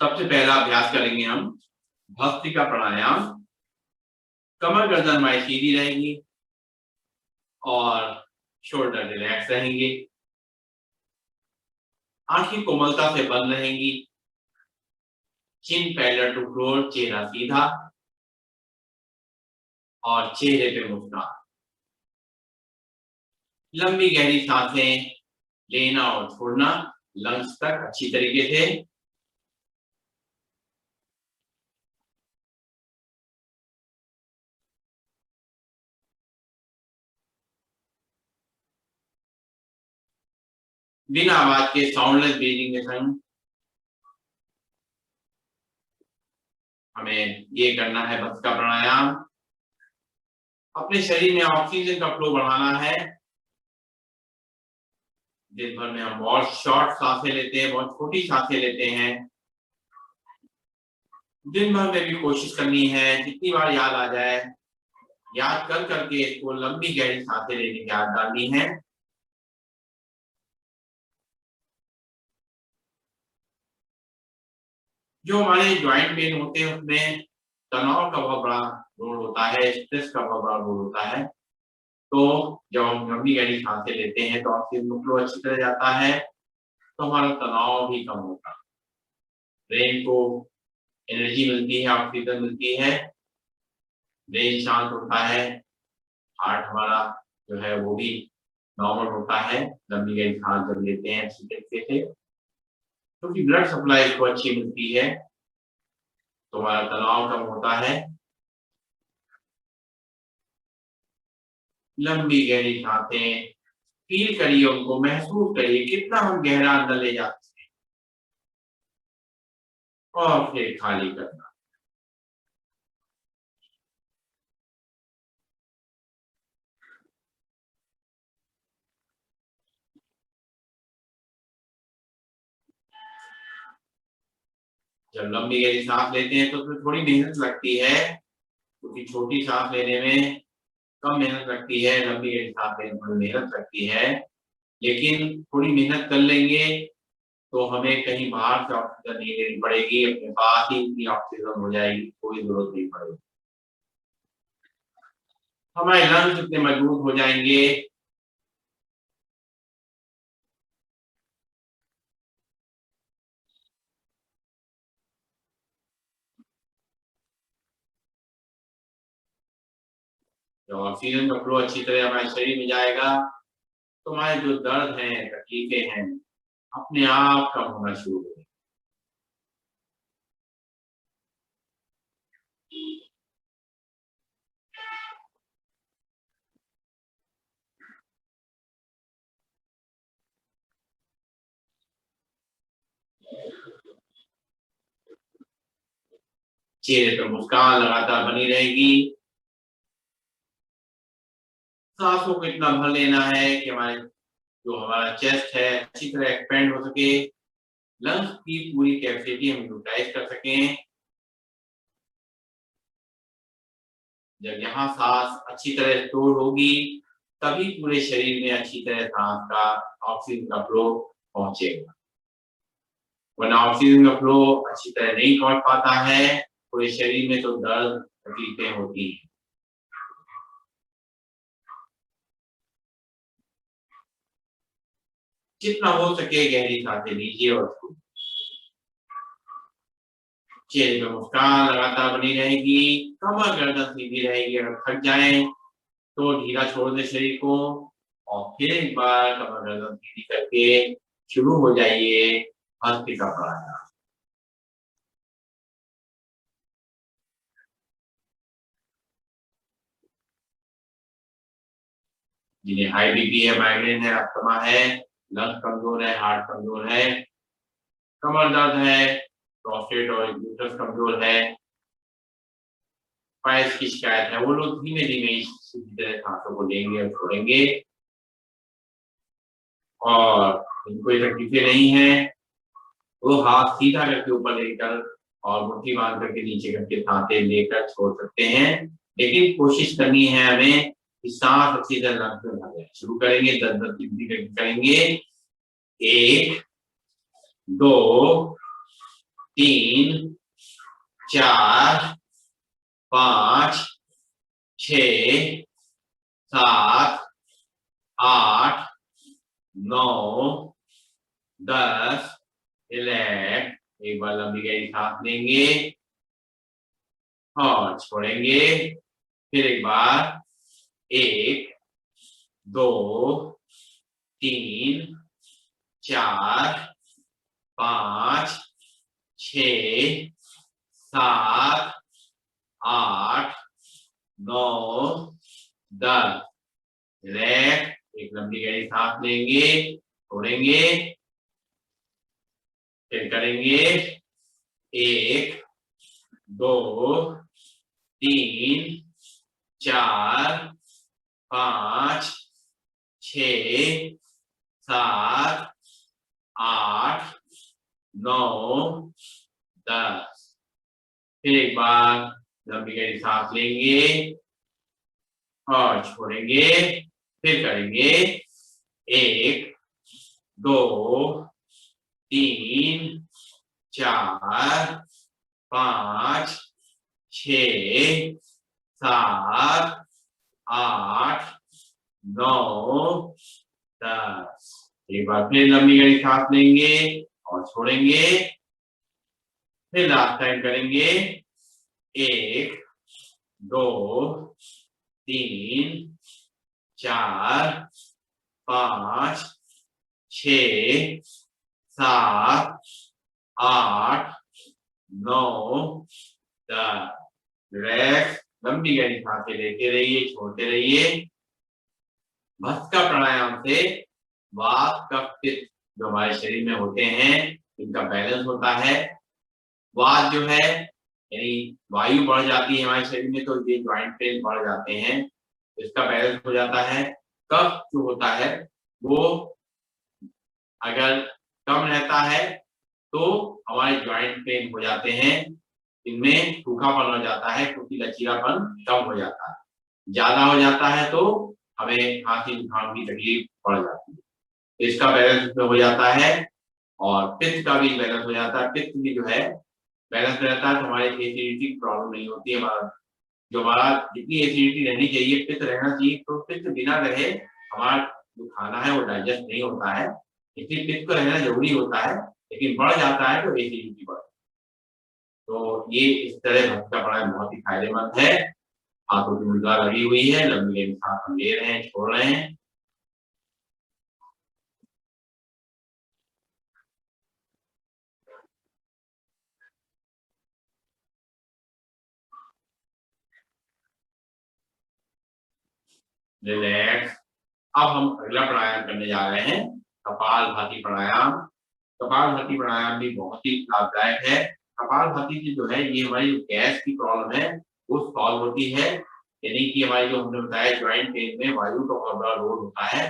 सबसे पहला अभ्यास करेंगे हम भस्त्रिका प्राणायाम। कमर गर्दन हमारी सीधी रहेगी और शोल्डर रिलैक्स रहेंगे, आंखें कोमलता से बंद रहेंगी, चिन पैरेलल टू फ्लोर, चेहरा सीधा और चेहरे पे मुस्कान। लंबी गहरी सांसें लेना और छोड़ना लंग्स तक अच्छी तरीके से। बिना आवाज के साउंडलेस ब्रीदिंग के संग हमें ये करना है भस्त्रिका प्राणायाम। अपने शरीर में ऑक्सीजन का फ्लो बढ़ाना है। दिन भर में हम बहुत शॉर्ट सांसें लेते हैं, बहुत छोटी सांसें लेते हैं। दिन भर में भी कोशिश करनी है जितनी बार याद आ जाए याद कर करके इसको लंबी गहरी सांसें लेने की आदत डालनी है। जो हमारे ज्वाइंट पेन होते हैं उसमें तनाव का बहुत बड़ा रोल होता है, स्ट्रेस का बहुत बड़ा रोल होता है। तो जब हम लंबी गहरी सांसें लेते हैं तो ऑक्सीजन फ्लो अच्छी तरह जाता है, तो हमारा तनाव भी कम होता है, ब्रेन को एनर्जी मिलती है, ऑक्सीजन मिलती है, ब्रेन शांत होता है, हार्ट हमारा जो है वो भी नॉर्मल होता है लंबी गहरी सांस जब लेते हैं अच्छी तरीके से, क्योंकि ब्लड सप्लाई को अच्छी मिलती है तो हमारा तनाव कम होता है। लंबी गहरी सांसें फील करिए, उनको महसूस करिए कितना हम गहरा अंदर ले जाते हैं और फिर खाली करना। जब लंबी गहरी सांस लेते हैं तो उसमें थोड़ी मेहनत लगती है, क्योंकि छोटी सांस लेने में कम मेहनत लगती है, लंबी गहरी सांस लेने में थोड़ी मेहनत लगती है, लेकिन थोड़ी मेहनत कर लेंगे तो हमें कहीं बाहर से ऑक्सीजन नहीं लेनी पड़ेगी, अपने पास ही इतनी ऑक्सीजन हो जाएगी, कोई जरूरत नहीं पड़ेगी। हमारे लंग्स इतने मजबूत हो जाएंगे। जब ऑक्सीजन का फ्लो अच्छी तरह हमारे शरीर में जाएगा तो हमारे जो दर्द हैं, तकलीफें हैं, अपने आप कम होना शुरू हो जाएंगे। चेहरे पर मुस्कान लगातार बनी रहेगी। सांसों को इतना भर लेना है कि हमारा चेस्ट है अच्छी तरह एक्सपेंड हो सके, लंग्स की पूरी कैपेसिटी हम यूटिलाइज कर सकें। जब यहाँ सांस अच्छी तरह स्टोर होगी तभी पूरे शरीर में अच्छी तरह सांस का ऑक्सीजन का फ्लो पहुंचेगा, वरना ऑक्सीजन का फ्लो अच्छी तरह नहीं पहुंच पाता है पूरे शरीर में तो दर्द तकलीफें होती हैं। जितना हो सके गहरी सांसें लीजिए और चेहरे पे मुस्कान लगातार बनी रहेगी, कमर गर्दन सीधी रहेगी। अगर थक जाए तो ढीला छोड़ दे शरीर को और फिर एक बार कमर गर्दन सीधी करके शुरू हो जाइए भस्त्रिका प्राणायाम। जिन्हें हाई बीपी है, माइग्रेन है, अस्थमा है, लंग्स कमजोर है, हार्ट कमजोर है, कमर दर्द है, प्रोस्टेट और यूट्रस कमजोर है, पाइल्स की शिकायत है, वो लोग धीमे धीमे सीधी तरह सांसों को लेंगे और छोड़ेंगे। और इनको ये तकलीफें नहीं है वो हाथ सीधा करके ऊपर लेकर और मुट्ठी बांध करके नीचे करके सांसें लेकर छोड़ सकते हैं, लेकिन कोशिश करनी है हमें कि सांस अच्छी तरह लंग्स में भर जाए। शुरू करेंगे 10-10 गिनती करके करेंगे। 1 2 3 4 5 6 7 8 9 10 11। एक बार लंबी गहरी सांस लेंगे और छोड़ेंगे। फिर एक बार 1 2 3 4 5 6 7 8 9 10। रिलैक्स। एक लंबी गहरी सांस लेंगे, छोड़ेंगे, फिर करेंगे 1 2 3 4 5 6 7 8 9 10। फिर एक बार लंबी गहरी सांस लेंगे और छोड़ेंगे, फिर करेंगे 1 2 3 4 5 6 7 8 9 10। एक बार फिर लंबी गहरी सांस लेंगे और छोड़ेंगे, फिर लास्ट टाइम करेंगे 1 2 3 4 5 6 7 8 9 10। रिलैक्स। लंबी गहरी सांसें लेते रहिए, छोड़ते रहिए। भस्त्रिका प्राणायाम से वात कफ पित्त जो हमारे शरीर में होते हैं इनका बैलेंस होता है। वात जो है यानी वायु बढ़ जाती है हमारे शरीर में तो ये ज्वाइंट पेन बढ़ जाते हैं, इसका बैलेंस हो जाता है। कफ जो होता है वो अगर कम रहता है तो हमारे ज्वाइंट पेन हो जाते हैं, इनमें सूखापन हो जाता है क्योंकि लचीलापन कम हो जाता है। ज्यादा हो जाता है तो हमें खांसी जुकाम की तकलीफ बढ़ जाती है। इसका बैलेंस इसमें हो जाता है और पित्त का भी बैलेंस हो जाता है। पित्त भी जो है बैलेंस रहता है तो हमारे एसिडिटी की प्रॉब्लम नहीं होती है। हमारा जितनी एसिडिटी रहनी चाहिए पित्त रहना चाहिए, तो पित्त बिना रहे हमारा जो खाना है वो डाइजेस्ट नहीं होता है। इसलिए पित्त को रहना जरूरी होता है, लेकिन बढ़ जाता है तो एसिडिटी बढ़। तो ये इस तरह भक्त का प्राणायाम बहुत ही फायदेमंद है। हाथों की मुद्रा लगी हुई है, लंबी लंबी सांस हम ले रहे हैं, छोड़ रहे हैं। रिलैक्स। अब हम अगला प्राणायाम करने जा रहे हैं, कपालभाति प्राणायाम। कपालभाति प्राणायाम भी बहुत ही लाभदायक है। कपालभाति से जो है ये हमारी जो गैस की प्रॉब्लम है वो सॉल्व होती है। यानी कि हमारी जो हमने बताया ज्वाइंट पेन में वायु का बहुत बड़ा रोल होता है,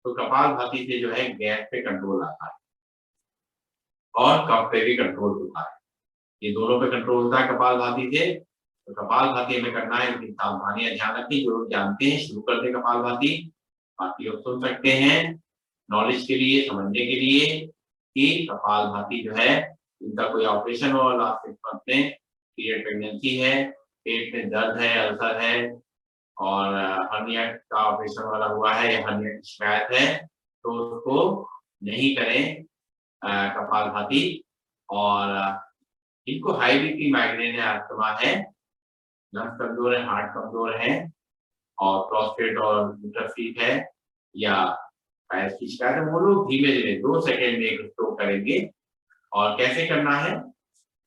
तो कपालभाति से जो है गैस पे कंट्रोल आता है और कफ पे भी कंट्रोल होता है। ये दोनों पे कंट्रोल होता है कपालभाति से। तो कपालभाति हमें करना है, इनकी सावधानियां ध्यान रखिए। जो लोग जानते हैं शुरू कर दे कपालभाति, बाकी लोग सुन सकते हैं नॉलेज के लिए, समझने के लिए कि कपालभाति जो है इनका कोई ऑपरेशन हो लास्ट 6 मंथ में, पीरियड प्रेगनेंसी है, पेट में दर्द है, अल्सर है और हर्निया का ऑपरेशन वाला हुआ है या हर्निया की शिकायत है, तो उसको नहीं करें कपालभाति। और इनको हाई बीपी, माइग्रेन है, अस्थमा है, लंग्स कमजोर है, हार्ट कमजोर है और प्रोस्टेट और यूट्रस है या गैस की शिकायत है, वो लोग धीमे धीमे 2 सेकंड में एक स्ट्रोक करेंगे। और कैसे करना है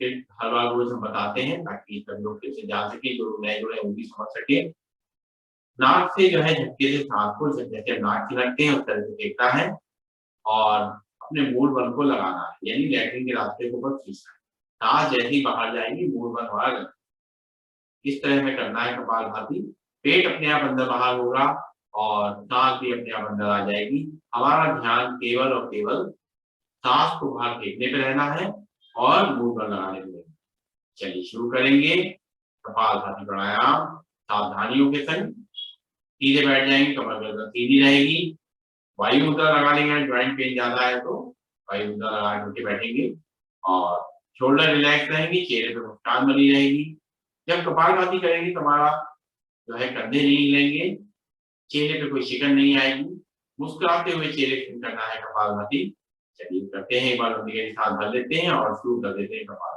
फिर हर बार रोज हम बताते हैं ताकि सब लोग फिर से जान सके, जो नए जुड़े वो भी समझ सके। नाक से जो है झटके से सांस को जैसे नाक खिलकते हैं उस तरह से फेंकना है और अपने मूल बल को लगाना है, यानी लैट्रिन के रास्ते को बस खींचना है। सांस जैसे ही बाहर जाएगी मूल बल हमारा लगेगा। इस तरह में करना है कपालभाति। पेट अपने आप अंदर बाहर होगा और सांस भी अपने आप अंदर आ जाएगी। हमारा ध्यान केवल और केवल सांस को बाहर फेंकने पे रहना है और मूल बल लगाने पे रहना है। चलिए शुरू करेंगे कपालभाति प्राणायाम सावधानियों के संग। सीधे बैठ जाएंगे, कमर गर्दन सीधी रहेगी। वायु मुद्रा लगा लेंगे, ज्वाइंट पेन ज्यादा है तो वायु मुद्रा लगा करके बैठेंगे और शोल्डर रिलैक्स रहेंगी, चेहरे पे मुस्कान बनी रहेगी। जब कपालभाति करेंगे तो हमारा जो है कंधे नहीं हिलेंगे, चेहरे पे कोई शिकन नहीं आएगी, मुस्कुराते हुए चेहरे से करना है कपालभाति। चलिए करते हैं, एक बार लंबी गहरी सांस भर लेते हैं और शुरू कर देते हैं कपाल।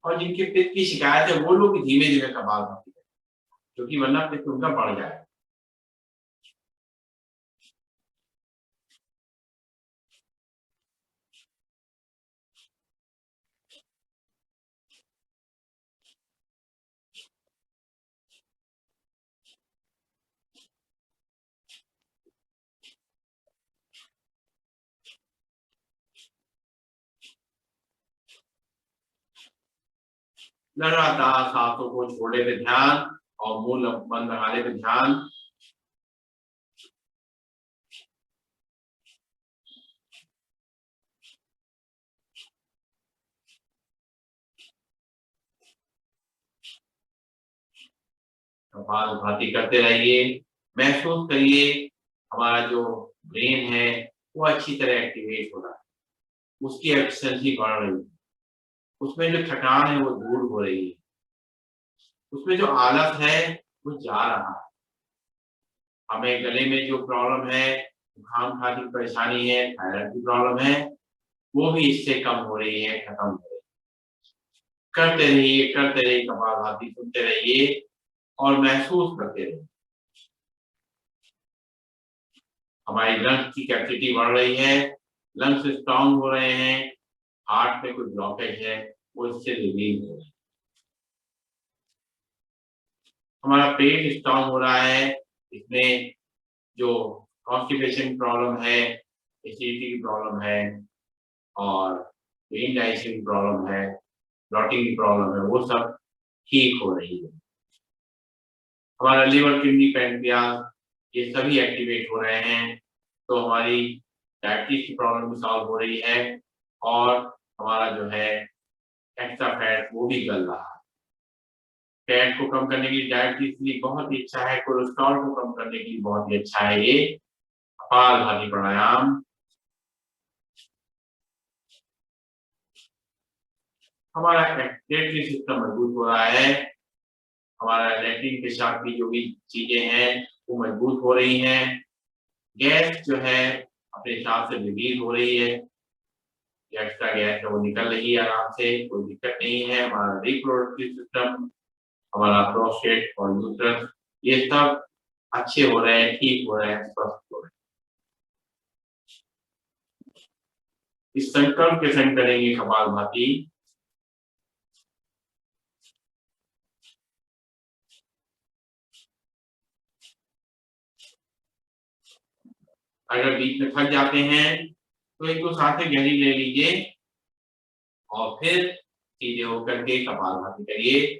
और जिनके पित्त की शिकायत है वो लोग धीमे धीमे कपालभाति करें, क्योंकि वरना पित्त उनका बढ़ जाएगा। लगातार सांसों को छोड़ने पे ध्यान और मूल बंद लगाने पे ध्यान। कपालभाति करते रहिए, महसूस करिए हमारा जो ब्रेन है वो अच्छी तरह एक्टिवेट हो रहा है, उसकी एफिशिएंसी बढ़ रही है, उसमें जो थकान है वो दूर हो रही है, उसमें जो आलस है वो जा रहा है। हमें गले में जो प्रॉब्लम है, जुकाम खांसी की परेशानी है, थायराइड की प्रॉब्लम है, वो भी इससे कम हो रही है, खत्म हो रही है। करते रहिए कपालभाति, सुनते रहिए और महसूस करते रहिए। हमारी लंग्स की कैपेसिटी बढ़ रही है, लंग्स स्ट्रांग हो रहे हैं, हार्ट में कोई ब्लॉकेज है वो इससे रिलीज हो रहा है। हमारा पेट स्ट्रांग हो रहा है, इसमें जो कॉन्स्टिपेशन प्रॉब्लम है, एसिडिटी की प्रॉब्लम है और इनडाइजेशन की प्रॉब्लम है, ब्लॉटिंग की प्रॉब्लम है, वो सब ठीक हो रही है। हमारा लिवर, किडनी, पैनक्रियास ये सभी एक्टिवेट हो रहे हैं, तो हमारी डायबिटीज की प्रॉब्लम भी सॉल्व हो रही है और हमारा जो है एक्स्ट्रा फैट वो भी गल रहा है। फैट को कम करने के लिए डायबिटीज के लिए बहुत ही अच्छा है, कोलेस्ट्रॉल को कम करने के लिए बहुत ही अच्छा है ये कपालभाति प्राणायाम। हमारा रेस्पिरेटरी सिस्टम मजबूत हो रहा है, हमारा लैट्रिन पेशाब की जो भी चीजें हैं वो मजबूत हो रही हैं, गैस जो है अपने हिसाब से रिलीज हो रही है, एक्स्ट्रा गैस है वो निकल रही है आराम से, कोई दिक्कत नहीं है। हमारा रिप्रोडक्टिव सिस्टम, हमारा प्रोस्टेट और यूट्रस ये सब अच्छे हो रहे हैं, ठीक हो रहे हैं, स्वस्थ हो रहे हैं। इस संकल्प के संग करेंगे कपालभाति। अगर बीच में थक जाते हैं तो एक दो सांसें गहरी ले लीजिए और फिर सीधे होकर के कपालभाति करिए।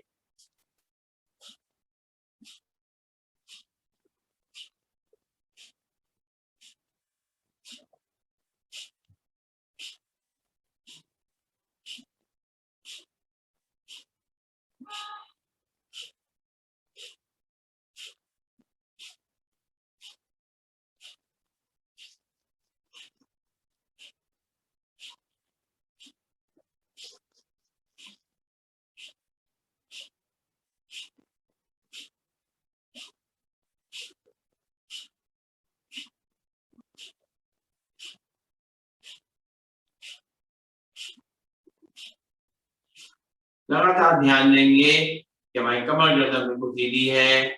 लगातार ध्यान देंगे कि हमारी कमर गर्दन बिल्कुल सीधी है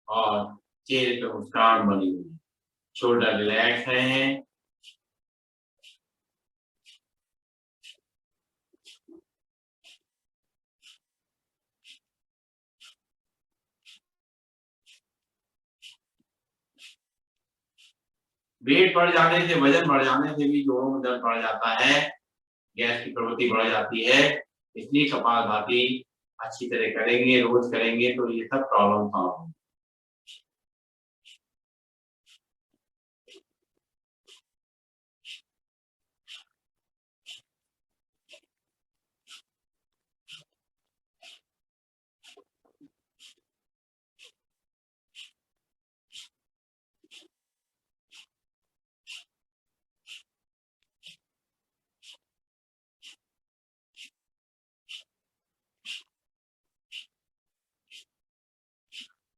और चेहरे पे मुस्कान बनी हुई है, शोल्डर रिलैक्स है। वेट बढ़ जाने से, वजन बढ़ जाने से भी जोड़ों में दर्द बढ़ जाता है, गैस की प्रवृत्ति बढ़ जाती है, इसलिए कपालभाति अच्छी तरह करेंगे, रोज करेंगे तो ये सब प्रॉब्लम सॉल्व होंगी।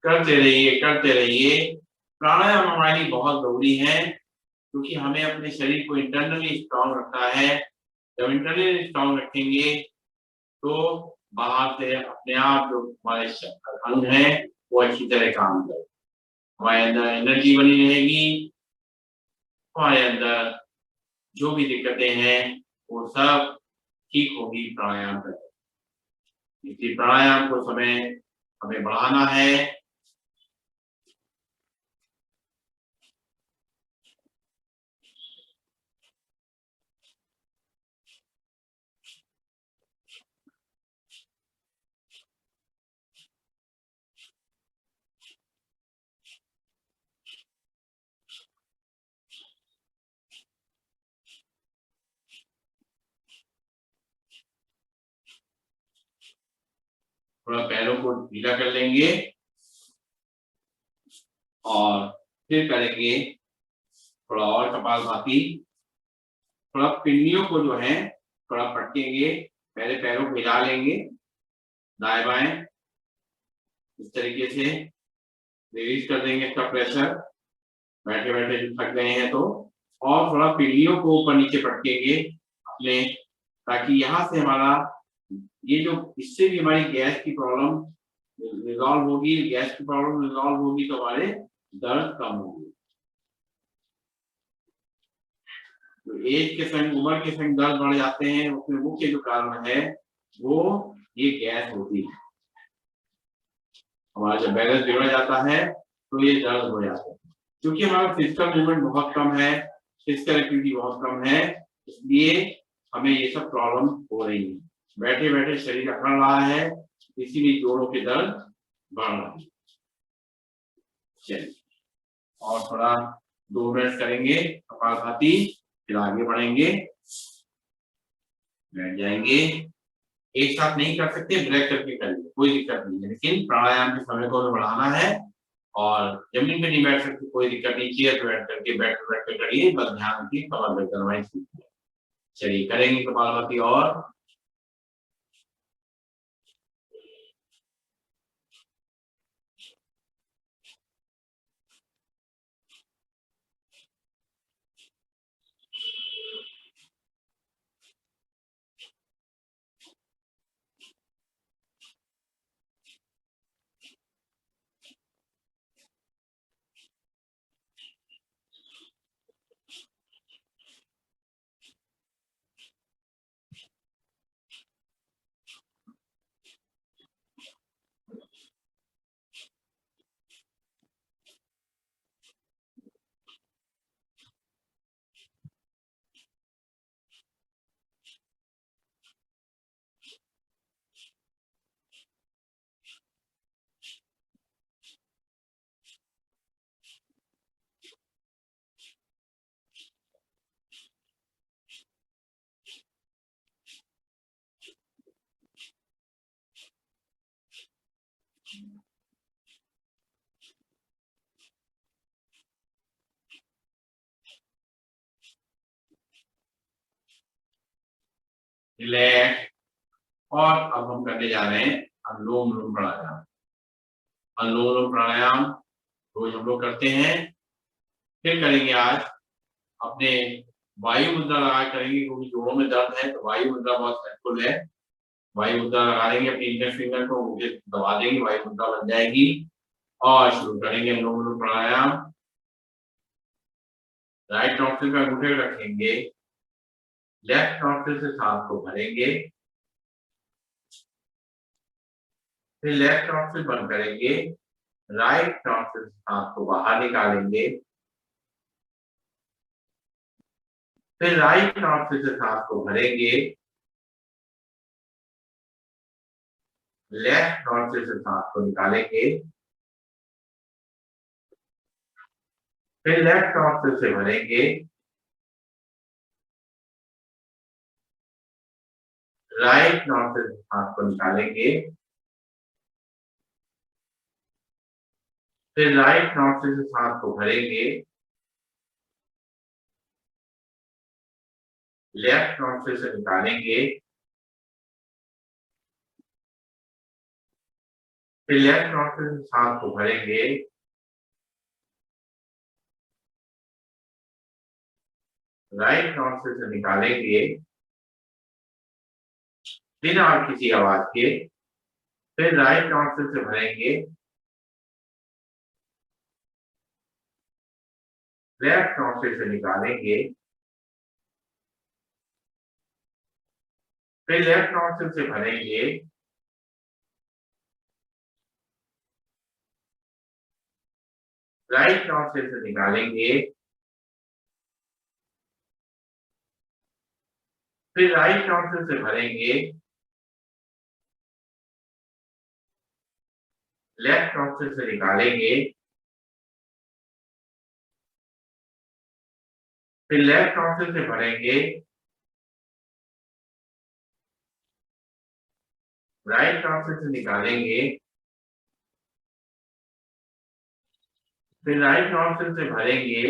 करते रहिए, करते रहिए। प्राणायाम हमारे लिए बहुत जरूरी है क्योंकि हमें अपने शरीर को इंटरनली स्ट्रांग रखना है। जब इंटरनली स्ट्रांग रखेंगे तो बाहर से अपने आप जो हमारे अंग है वो अच्छी तरह काम करें, हमारे अंदर एनर्जी बनी रहेगी, हमारे अंदर जो भी दिक्कतें हैं वो सब ठीक होगी प्राणायाम करके। इसी प्राणायाम को समय हमें बढ़ाना है। थोड़ा पैरों को ढीला कर लेंगे और फिर करेंगे थोड़ा और कपालभाति। थोड़ा पिंडियों को जो है थोड़ा पटकेंगे, पहले पैरों को हिला लेंगे दाएं बाएं, इस तरीके से रिलीज कर देंगे इसका प्रेशर, बैठे बैठे जो थक गए हैं तो। और थोड़ा पिंडियों को ऊपर नीचे पटकेंगे अपने, ताकि यहाँ से हमारा ये जो, इससे भी हमारी गैस की प्रॉब्लम रिजॉल्व होगी, गैस की प्रॉब्लम रिजॉल्व होगी तो हमारे दर्द कम होंगे। तो एज के संग, उम्र के संग दर्द बढ़ जाते हैं, उसमें मुख्य जो कारण है वो ये गैस होती है। हमारा जब बैलेंस बिगड़ जाता है तो ये दर्द हो जाता है, क्योंकि हमारा फिजिकल मूवमेंट बहुत कम है, फिजिकल एक्टिविटी बहुत कम है, इसलिए हमें ये सब प्रॉब्लम हो रही है। बैठे बैठे शरीर अकड़ रहा है, इसीलिए जोड़ों के दर्द बढ़ रहा है। चलिए और थोड़ा 2 मिनट करेंगे कपालभाति, फिर आगे बढ़ेंगे, बैठ जाएंगे। एक साथ नहीं कर सकते, ब्रेक करके करिए, कोई दिक्कत नहीं है, लेकिन प्राणायाम के समय को हमें बढ़ाना है। और जमीन पे नहीं बैठ सकते, कोई दिक्कत नहीं, चेयर पे बैठ करके बैठ कर करिए, बस ध्यान रखिए कपाल करवाई। चलिए करेंगे कपालभाति और रिलैक्स। और अब हम करने जा रहे हैं अनुलोम विलोम प्राणायाम। अनुलोम विलोम प्राणायाम रोज हम लोग करते हैं, फिर करेंगे आज अपने वायु मुद्रा लगा करेंगे, क्योंकि जोड़ों में दर्द है तो वायु मुद्रा बहुत हेल्पफुल है। वायु मुद्रा लगा लेंगे, अपने इंडेक्स फिंगर को मुझे दबा देंगे, वायु मुद्रा बन जाएगी और शुरू करेंगे अनुलोम विलोम प्राणायाम। राइट नॉस्ट्रिल का घुटने रखेंगे, लेफ्ट नॉस्ट्रिल से सांस को भरेंगे, फिर लेफ्ट नॉस्ट्रिल बंद करेंगे, राइट नॉस्ट्रिल से सांस को बाहर निकालेंगे, फिर राइट नॉस्ट्रिल से सांस को भरेंगे, लेफ्ट नॉस्ट्रिल से सांस को निकालेंगे, फिर लेफ्ट नॉस्ट्रिल से भरेंगे, राइट नॉस्ट्रिल से सांस को निकालेंगे, फिर राइट नॉस्ट्रिल से सांस को भरेंगे, लेफ्ट नॉस्ट्रिल से निकालेंगे, फिर लेफ्ट नॉस्ट्रिल से सांस को भरेंगे, राइट नॉस्ट्रिल से निकालेंगे, बिना और किसी आवाज के, फिर राइट नॉस्ट्रिल से भरेंगे, लेफ्ट नॉस्ट्रिल से निकालेंगे, फिर लेफ्ट नॉस्ट्रिल से भरेंगे, राइट नॉस्ट्रिल से निकालेंगे, फिर राइट नॉस्ट्रिल से भरेंगे, लेफ्ट नॉस्ट्रिल से निकालेंगे, फिर लेफ्ट नॉस्ट्रिल से भरेंगे, राइट नॉस्ट्रिल से निकालेंगे, फिर राइट नॉस्ट्रिल से भरेंगे,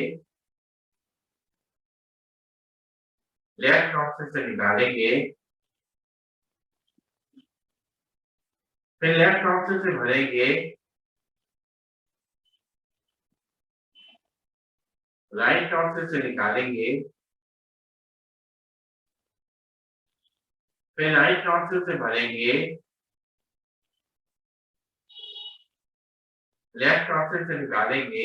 लेफ्ट नॉस्ट्रिल से निकालेंगे, फिर लेफ्ट नॉस्ट्रिल से भरेंगे, राइट नॉस्ट्रिल से निकालेंगे, फिर राइट नॉस्ट्रिल से भरेंगे, लेफ्ट नॉस्ट्रिल से निकालेंगे,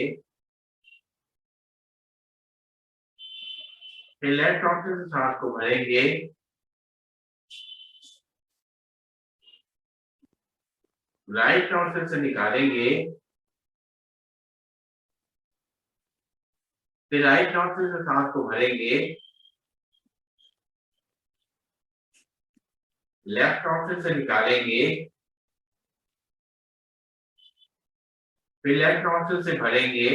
फिर लेफ्ट नॉस्ट्रिल से सांस को भरेंगे, राइट नॉस्ट्रिल से निकालेंगे, फिर राइट नॉस्ट्रिल से सांस को भरेंगे, लेफ्ट नॉस्ट्रिल से निकालेंगे, फिर लेफ्ट नॉस्ट्रिल से भरेंगे,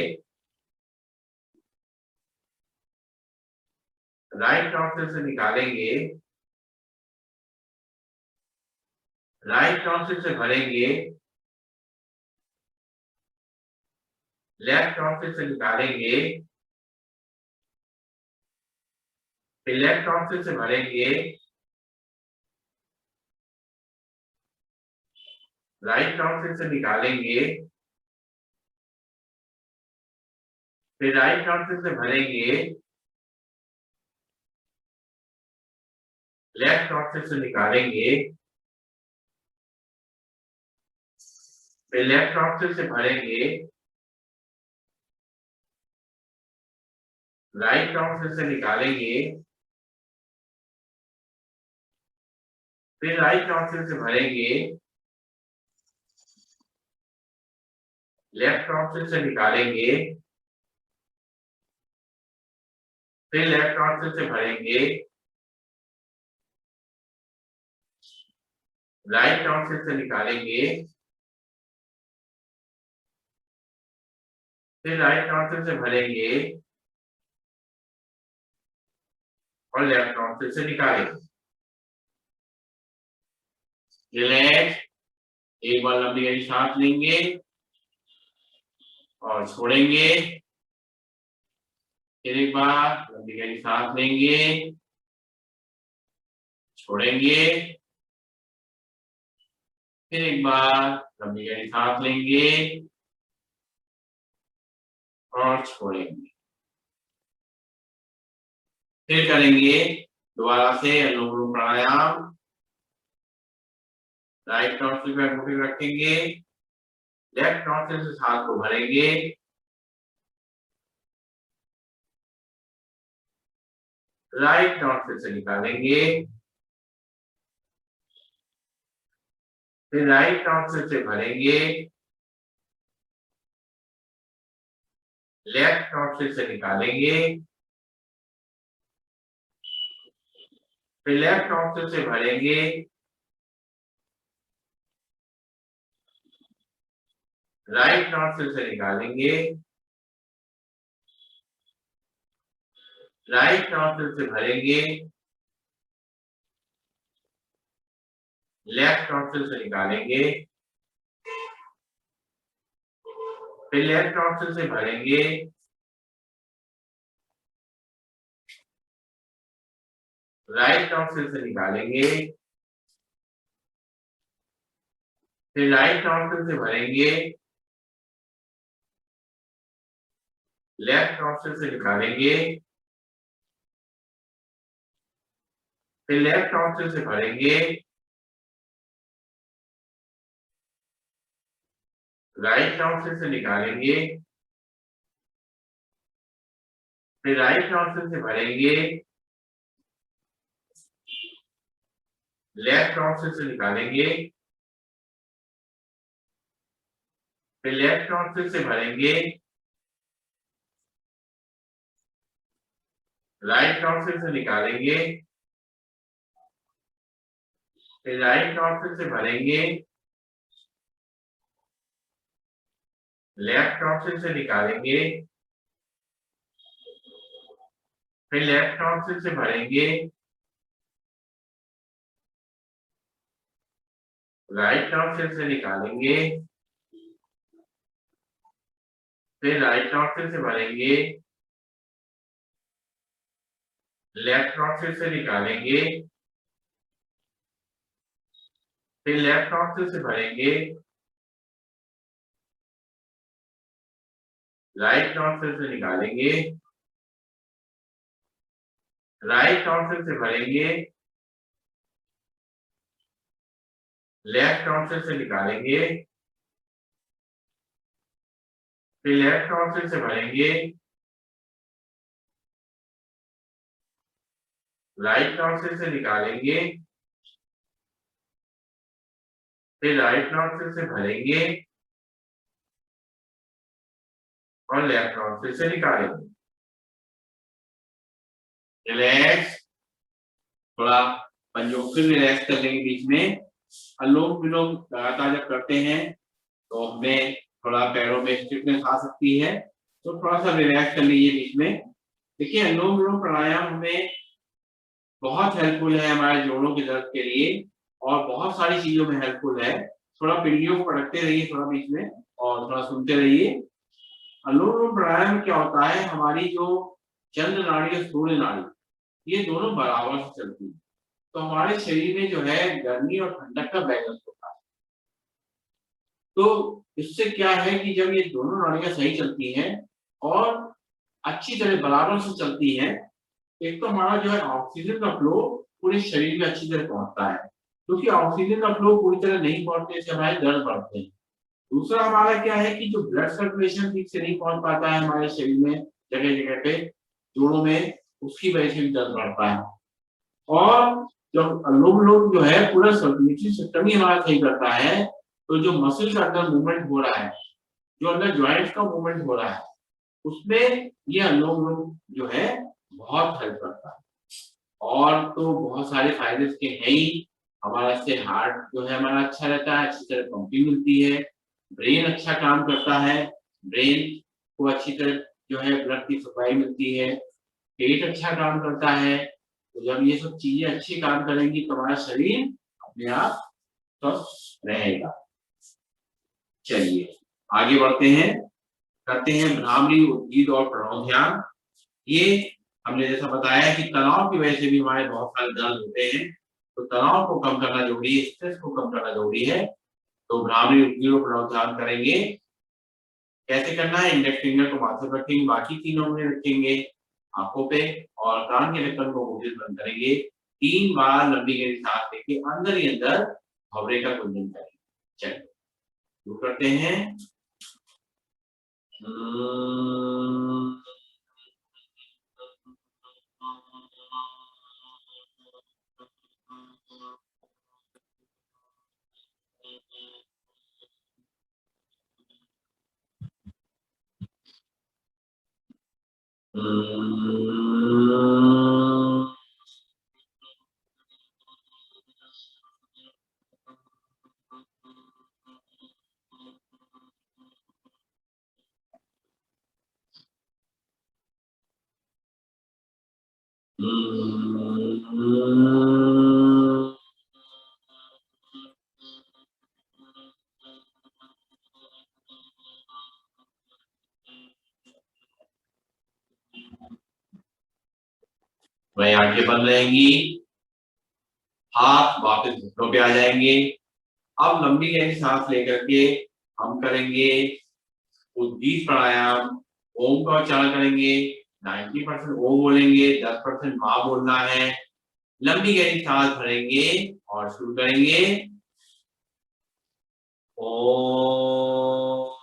राइट नॉस्ट्रिल से निकालेंगे, राइट नॉस्ट्रिल से भरेंगे, लेफ्ट नॉस्ट्रिल से निकालेंगे, फिर लेफ्ट नॉस्ट्रिल से भरेंगे, राइट नॉस्ट्रिल से निकालेंगे, फिर राइट नॉस्ट्रिल से भरेंगे, लेफ्ट नॉस्ट्रिल से निकालेंगे, फिर लेफ्ट नॉस्ट्रिल से भरेंगे, राइट नॉस्ट्रिल से निकालेंगे, फिर राइट नॉस्ट्रिल से भरेंगे, लेफ्ट नॉस्ट्रिल से निकालेंगे, फिर लेफ्ट नॉस्ट्रिल से भरेंगे, राइट नॉस्ट्रिल से निकालेंगे, फिर राइट नॉस्ट्रिल से भरेंगे और लेफ्ट नॉस्ट्रिल से निकालेंगे। रिलैक्स, एक बार लंबी गहरी सांस लेंगे और छोड़ेंगे, फिर एक बार लंबी गहरी सांस लेंगे, छोड़ेंगे, फिर एक बार लंबी गहरी सांस लेंगे और छोड़ेंगे। फिर करेंगे दोबारा से अनुलोम विलोम प्राणायाम। राइट नॉस्ट्रिल पे अंगूठी रखेंगे, लेफ्ट नॉस्ट्रिल से सांस को भरेंगे, राइट नॉस्ट्रिल से निकालेंगे, फिर राइट नॉस्ट्रिल से भरेंगे, लेफ्ट नॉस्ट्रिल से निकालेंगे, फिर लेफ्ट नॉस्ट्रिल से भरेंगे, राइट नॉस्ट्रिल से निकालेंगे, राइट नॉस्ट्रिल से भरेंगे, लेफ्ट नॉस्ट्रिल से निकालेंगे, फिर लेफ्ट नॉस्ट्रिल से भरेंगे, राइट नॉस्ट्रिल से निकालेंगे, फिर राइट नॉस्ट्रिल से भरेंगे, लेफ्ट नॉस्ट्रिल से निकालेंगे, फिर लेफ्ट नॉस्ट्रिल से भरेंगे, राइट नॉस्ट्रिल से निकालेंगे, फिर राइट नॉस्ट्रिल से भरेंगे, लेफ्ट नॉस्ट्रिल से निकालेंगे, फिर लेफ्ट नॉस्ट्रिल से भरेंगे, राइट नॉस्ट्रिल से निकालेंगे, फिर राइट नॉस्ट्रिल से भरेंगे, लेफ्ट नॉस्ट्रिल से निकालेंगे, फिर लेफ्ट नॉस्ट्रिल से भरेंगे, राइट नॉस्ट्रिल से निकालेंगे, फिर राइट नॉस्ट्रिल से भरेंगे, लेफ्ट नॉस्ट्रिल से निकालेंगे, फिर लेफ्ट नॉस्ट्रिल से भरेंगे, राइट नॉस्ट्रिल से निकालेंगे, राइट नॉस्ट्रिल से भरेंगे, लेफ्ट नॉस्ट्रिल से निकालेंगे, फिर लेफ्ट नॉस्ट्रिल से भरेंगे, राइट नॉस्ट्रिल से निकालेंगे, फिर राइट नॉस्ट्रिल से भरेंगे और लेफ्ट नॉस्ट्रिल से निकालेंगे। रिलैक्स, थोड़ा पंजों को फिर रिलैक्स कर लेंगे बीच में। अनुलोम विलोम लगातार जब करते हैं तो हमें थोड़ा पैरों में स्टिफनेस आ सकती है, तो थोड़ा सा रिलैक्स कर लीजिए बीच में। देखिए अनुलोम विलोम प्राणायाम हमें बहुत हेल्पफुल है हमारे जोड़ों के दर्द के लिए और बहुत सारी चीजों में हेल्पफुल है। थोड़ा वीडियो को पढ़ते रहिए थोड़ा बीच में और थोड़ा सुनते रहिए। अनुलोम विलोम प्राणायाम में क्या होता है, हमारी जो चंद्र नाड़ी और सूर्य नाड़ी ये दोनों बराबर से चलती है, तो हमारे शरीर में जो है गर्मी और ठंडक का बैलेंस होता है। तो इससे क्या है कि जब ये दोनों नाड़ियां सही चलती हैं और अच्छी तरह बराबर से चलती हैं, एक तो हमारा जो है ऑक्सीजन का फ्लो पूरे शरीर में अच्छी तरह पहुंचता है, क्योंकि ऑक्सीजन का फ्लो पूरी तरह नहीं पहुंचने से हमारे दर्द बढ़ते हैं। दूसरा हमारा क्या है कि जो ब्लड सर्कुलेशन ठीक से नहीं पहुंच पाता है हमारे शरीर में जगह जगह पे जोड़ों में, उसकी वजह से भी दर्द बढ़ता है। और जब अनुलोम विलोम जो है पूरा सर्कुलेटरी सिस्टम ही हमारा सही करता है, तो जो मसल का अंदर मूवमेंट हो रहा है, जो अंदर ज्वाइंट्स का मूवमेंट हो रहा है, उसमें ये अनुलोम विलोम जो है बहुत हेल्प करता है। और तो बहुत सारे फायदे इसके हैं ही। हमारा इससे हार्ट जो है हमारा अच्छा रहता है, अच्छी तरह पंपिंग मिलती है, ब्रेन अच्छा काम करता है, ब्रेन को अच्छी तरह जो है ब्लड की सप्लाई मिलती है, पेट अच्छा काम करता है। तो जब ये सब चीजें अच्छी काम करेंगी तो हमारा शरीर अपने आप स्वस्थ रहेगा। चलिए आगे बढ़ते हैं, करते हैं भ्रामरी उद्गीत और प्रणव ध्यान। ये हमने जैसा बताया कि तनाव की वजह से भी हमारे बहुत सारे दर्द होते हैं, तो तनाव को कम करना जरूरी है, स्ट्रेस को कम करना जरूरी है। तो भ्रामरी उद्गीत और प्रणव ध्यान करेंगे। कैसे करना है, इंडेक्स फिंगर को माथे पर रखेंगे, बाकी तीनों में रखेंगे आंखों पे और कान के ढक्कन को मुंह से बंद करेंगे। 3 बार लंबी गहरी सांस लेके अंदर ही अंदर भंवरे का गुंजन करेंगे। चलिए शुरू करते हैं। वही आंखें बंद रहेंगी, हाथ वापस घुटनों पे आ जाएंगे। अब लंबी गहरी सांस लेकर के हम करेंगे उद्गीत प्राणायाम। ओम का उच्चारण करेंगे, 90% ओम बोलेंगे, 10% माँ बोलना है। लंबी गहरी सांस भरेंगे और शुरू करेंगे। ओम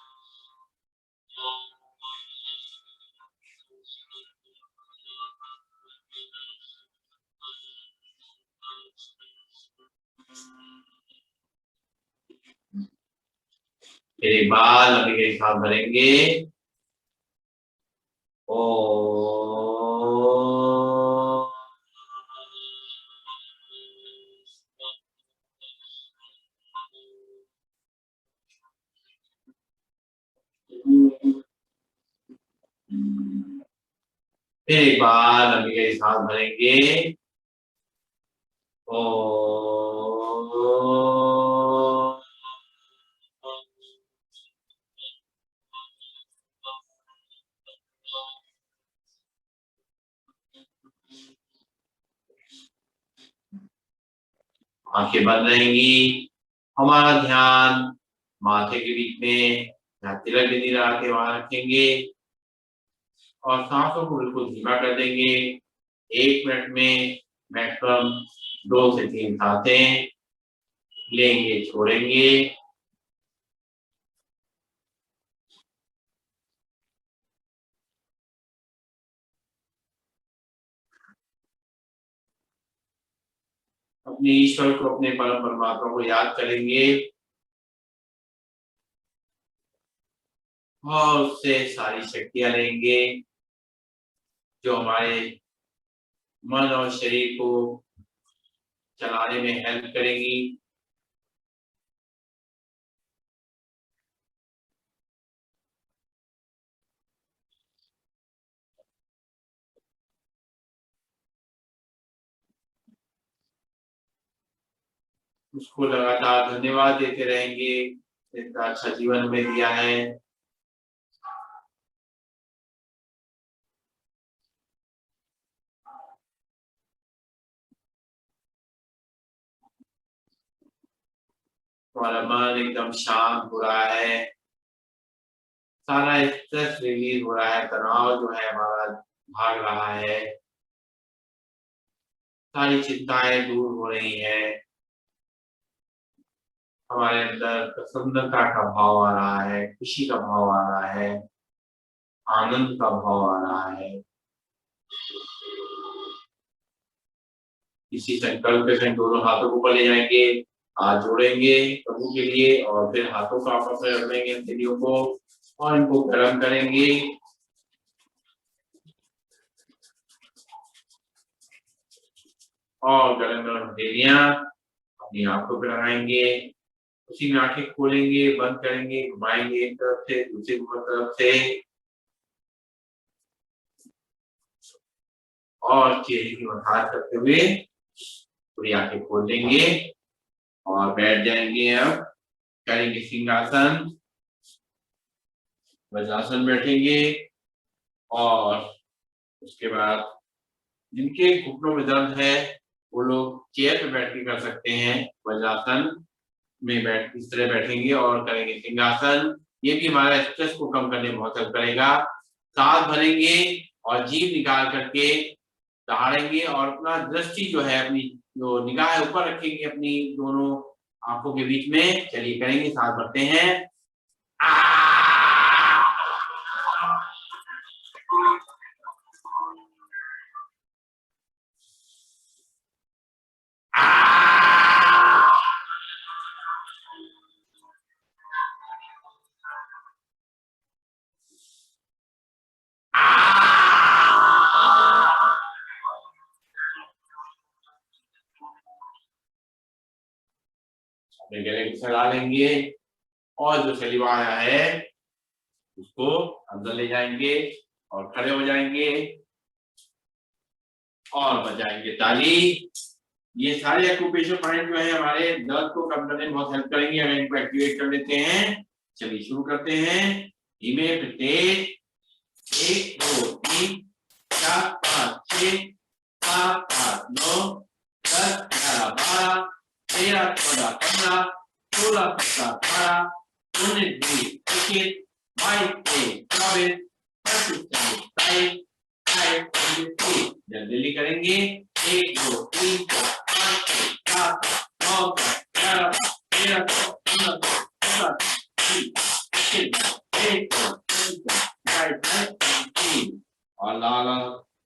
फिर एक बार लंबी गहरी सांस भरेंगे। ओम फिर एक बार लंबी गहरी सांस भरेंगे। ओम आंखें बंद रहेंगी। हमारा ध्यान माथे के बीच में जहाँ तिलक बिंदी लगा के वहां रखेंगे और सांसों को बिल्कुल धीमा कर देंगे। 1 मिनट में मैक्सिमम 2 से 3 सांसें लेंगे, छोड़ेंगे। अपने ईश्वर को, अपने परम परमात्मा को याद करेंगे और उससे सारी शक्तियां लेंगे जो हमारे मन और शरीर को चलाने में हेल्प करेंगी। उसको लगातार धन्यवाद देते रहेंगे, इतना अच्छा जीवन में दिया है। हमारा मन एकदम शांत हो रहा है, सारा स्ट्रेस रिलीज हो रहा है, तनाव जो है हमारा भाग रहा है, सारी चिंताएं दूर हो रही है, हमारे अंदर प्रसन्नता का भाव आ रहा है, खुशी का भाव आ रहा है, आनंद का भाव आ रहा है। इसी संकल्प के संग दोनों हाथों को ऊपर ले जाएंगे, हाथ जोड़ेंगे प्रभु के लिए और फिर हाथों को आपस में रख लेंगे हथेलियों को और इनको गर्म करेंगे। और गरम गरम हथेलियां अपनी आंखों पर लगाएंगे, उसी में आंखें खोलेंगे, बंद करेंगे, घुमाएंगे एक तरफ से दूसरी तरफ से और चेहरे की मसाज करते हुए पूरी आंखें खोल देंगे और बैठ जाएंगे। अब करेंगे सिंहासन, वज्रासन बैठेंगे और उसके बाद जिनके घुटनों में दर्द है वो लोग चेयर पे बैठ के कर सकते हैं। वज्रासन में बैठ इस तरह बैठेंगे और करेंगे सिंहासन। ये भी हमारा स्ट्रेस को कम करने में बहुत हेल्प करेगा। सांस भरेंगे और जीभ निकाल करके दहाड़ेंगे और अपना दृष्टि जो है अपनी जो निगाह है ऊपर रखेंगे अपनी दोनों आंखों के बीच में। चलिए करेंगे, सांस भरते हैं। अपने गले की सड़ा लेंगे और जो सलीवा आया है उसको अंदर ले जाएंगे और खड़े हो जाएंगे और बजाएंगे ताली। ये सारे एक्यूप्रेशर पॉइंट जो है हमारे दर्द को कम करने में बहुत हेल्प करेंगे अगर इनको एक्टिवेट कर लेते हैं। चलिए शुरू करते हैं। धीमे फिर तेज। 1 2 3 4 5 6 7 8 9 10 11 12 13 14 15 16 17 18 19 20 21 22 23 24 25 जल्दी करेंगे। 1 2 3 4 5 6 7 9 10 11 12 13 और लाल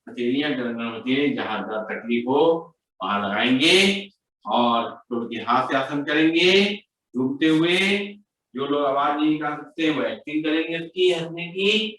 हथेलियां गरम हथेलियां जहां जहां तकलीफ हो वहां लगाएंगे और डुबकी हाथ से आसन करेंगे। डूबते हुए जो लोग आवाज नहीं निकाल सकते वो एक्टिंग करेंगे उसकी हंसने की।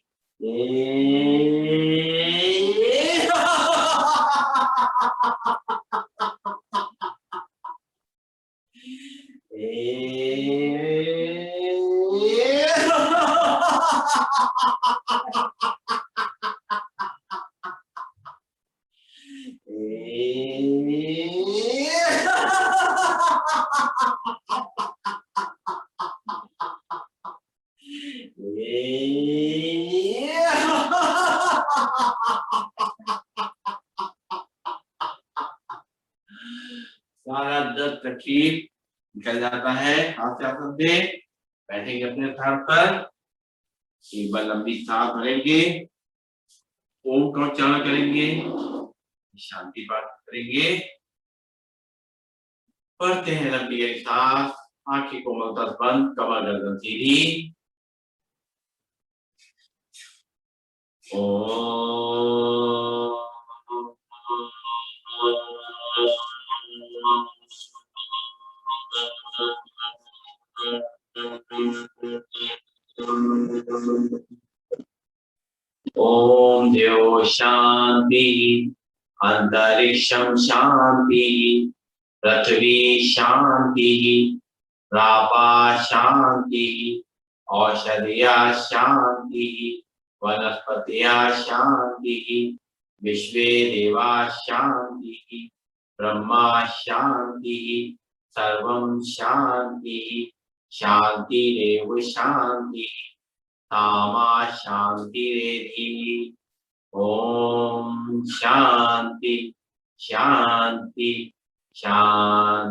सारा दर्द तकलीफ निकल जाता है। हाथ से आसन से बैठेंगे अपने स्थान पर, एक बार लंबी सांस भरेंगे, ओम का उच्चारण करेंगे, शांति पाठ करेंगे, पढ़ते हैं लंबी एक सांस, आंखें कोमलता बंद, कमर गर्दन सीधी। ओम देव शांति, अंतरिक्षम शांति, पृथ्वी शांति, रापा शांति, औषधिया शांति, वनस्पतिया शांति, विश्वे देवा शांति, ब्रह्मा शांति, सर्वं शांति शांतिरेव शांति सामा शांतिरेधि ओम शांति शांति शांति।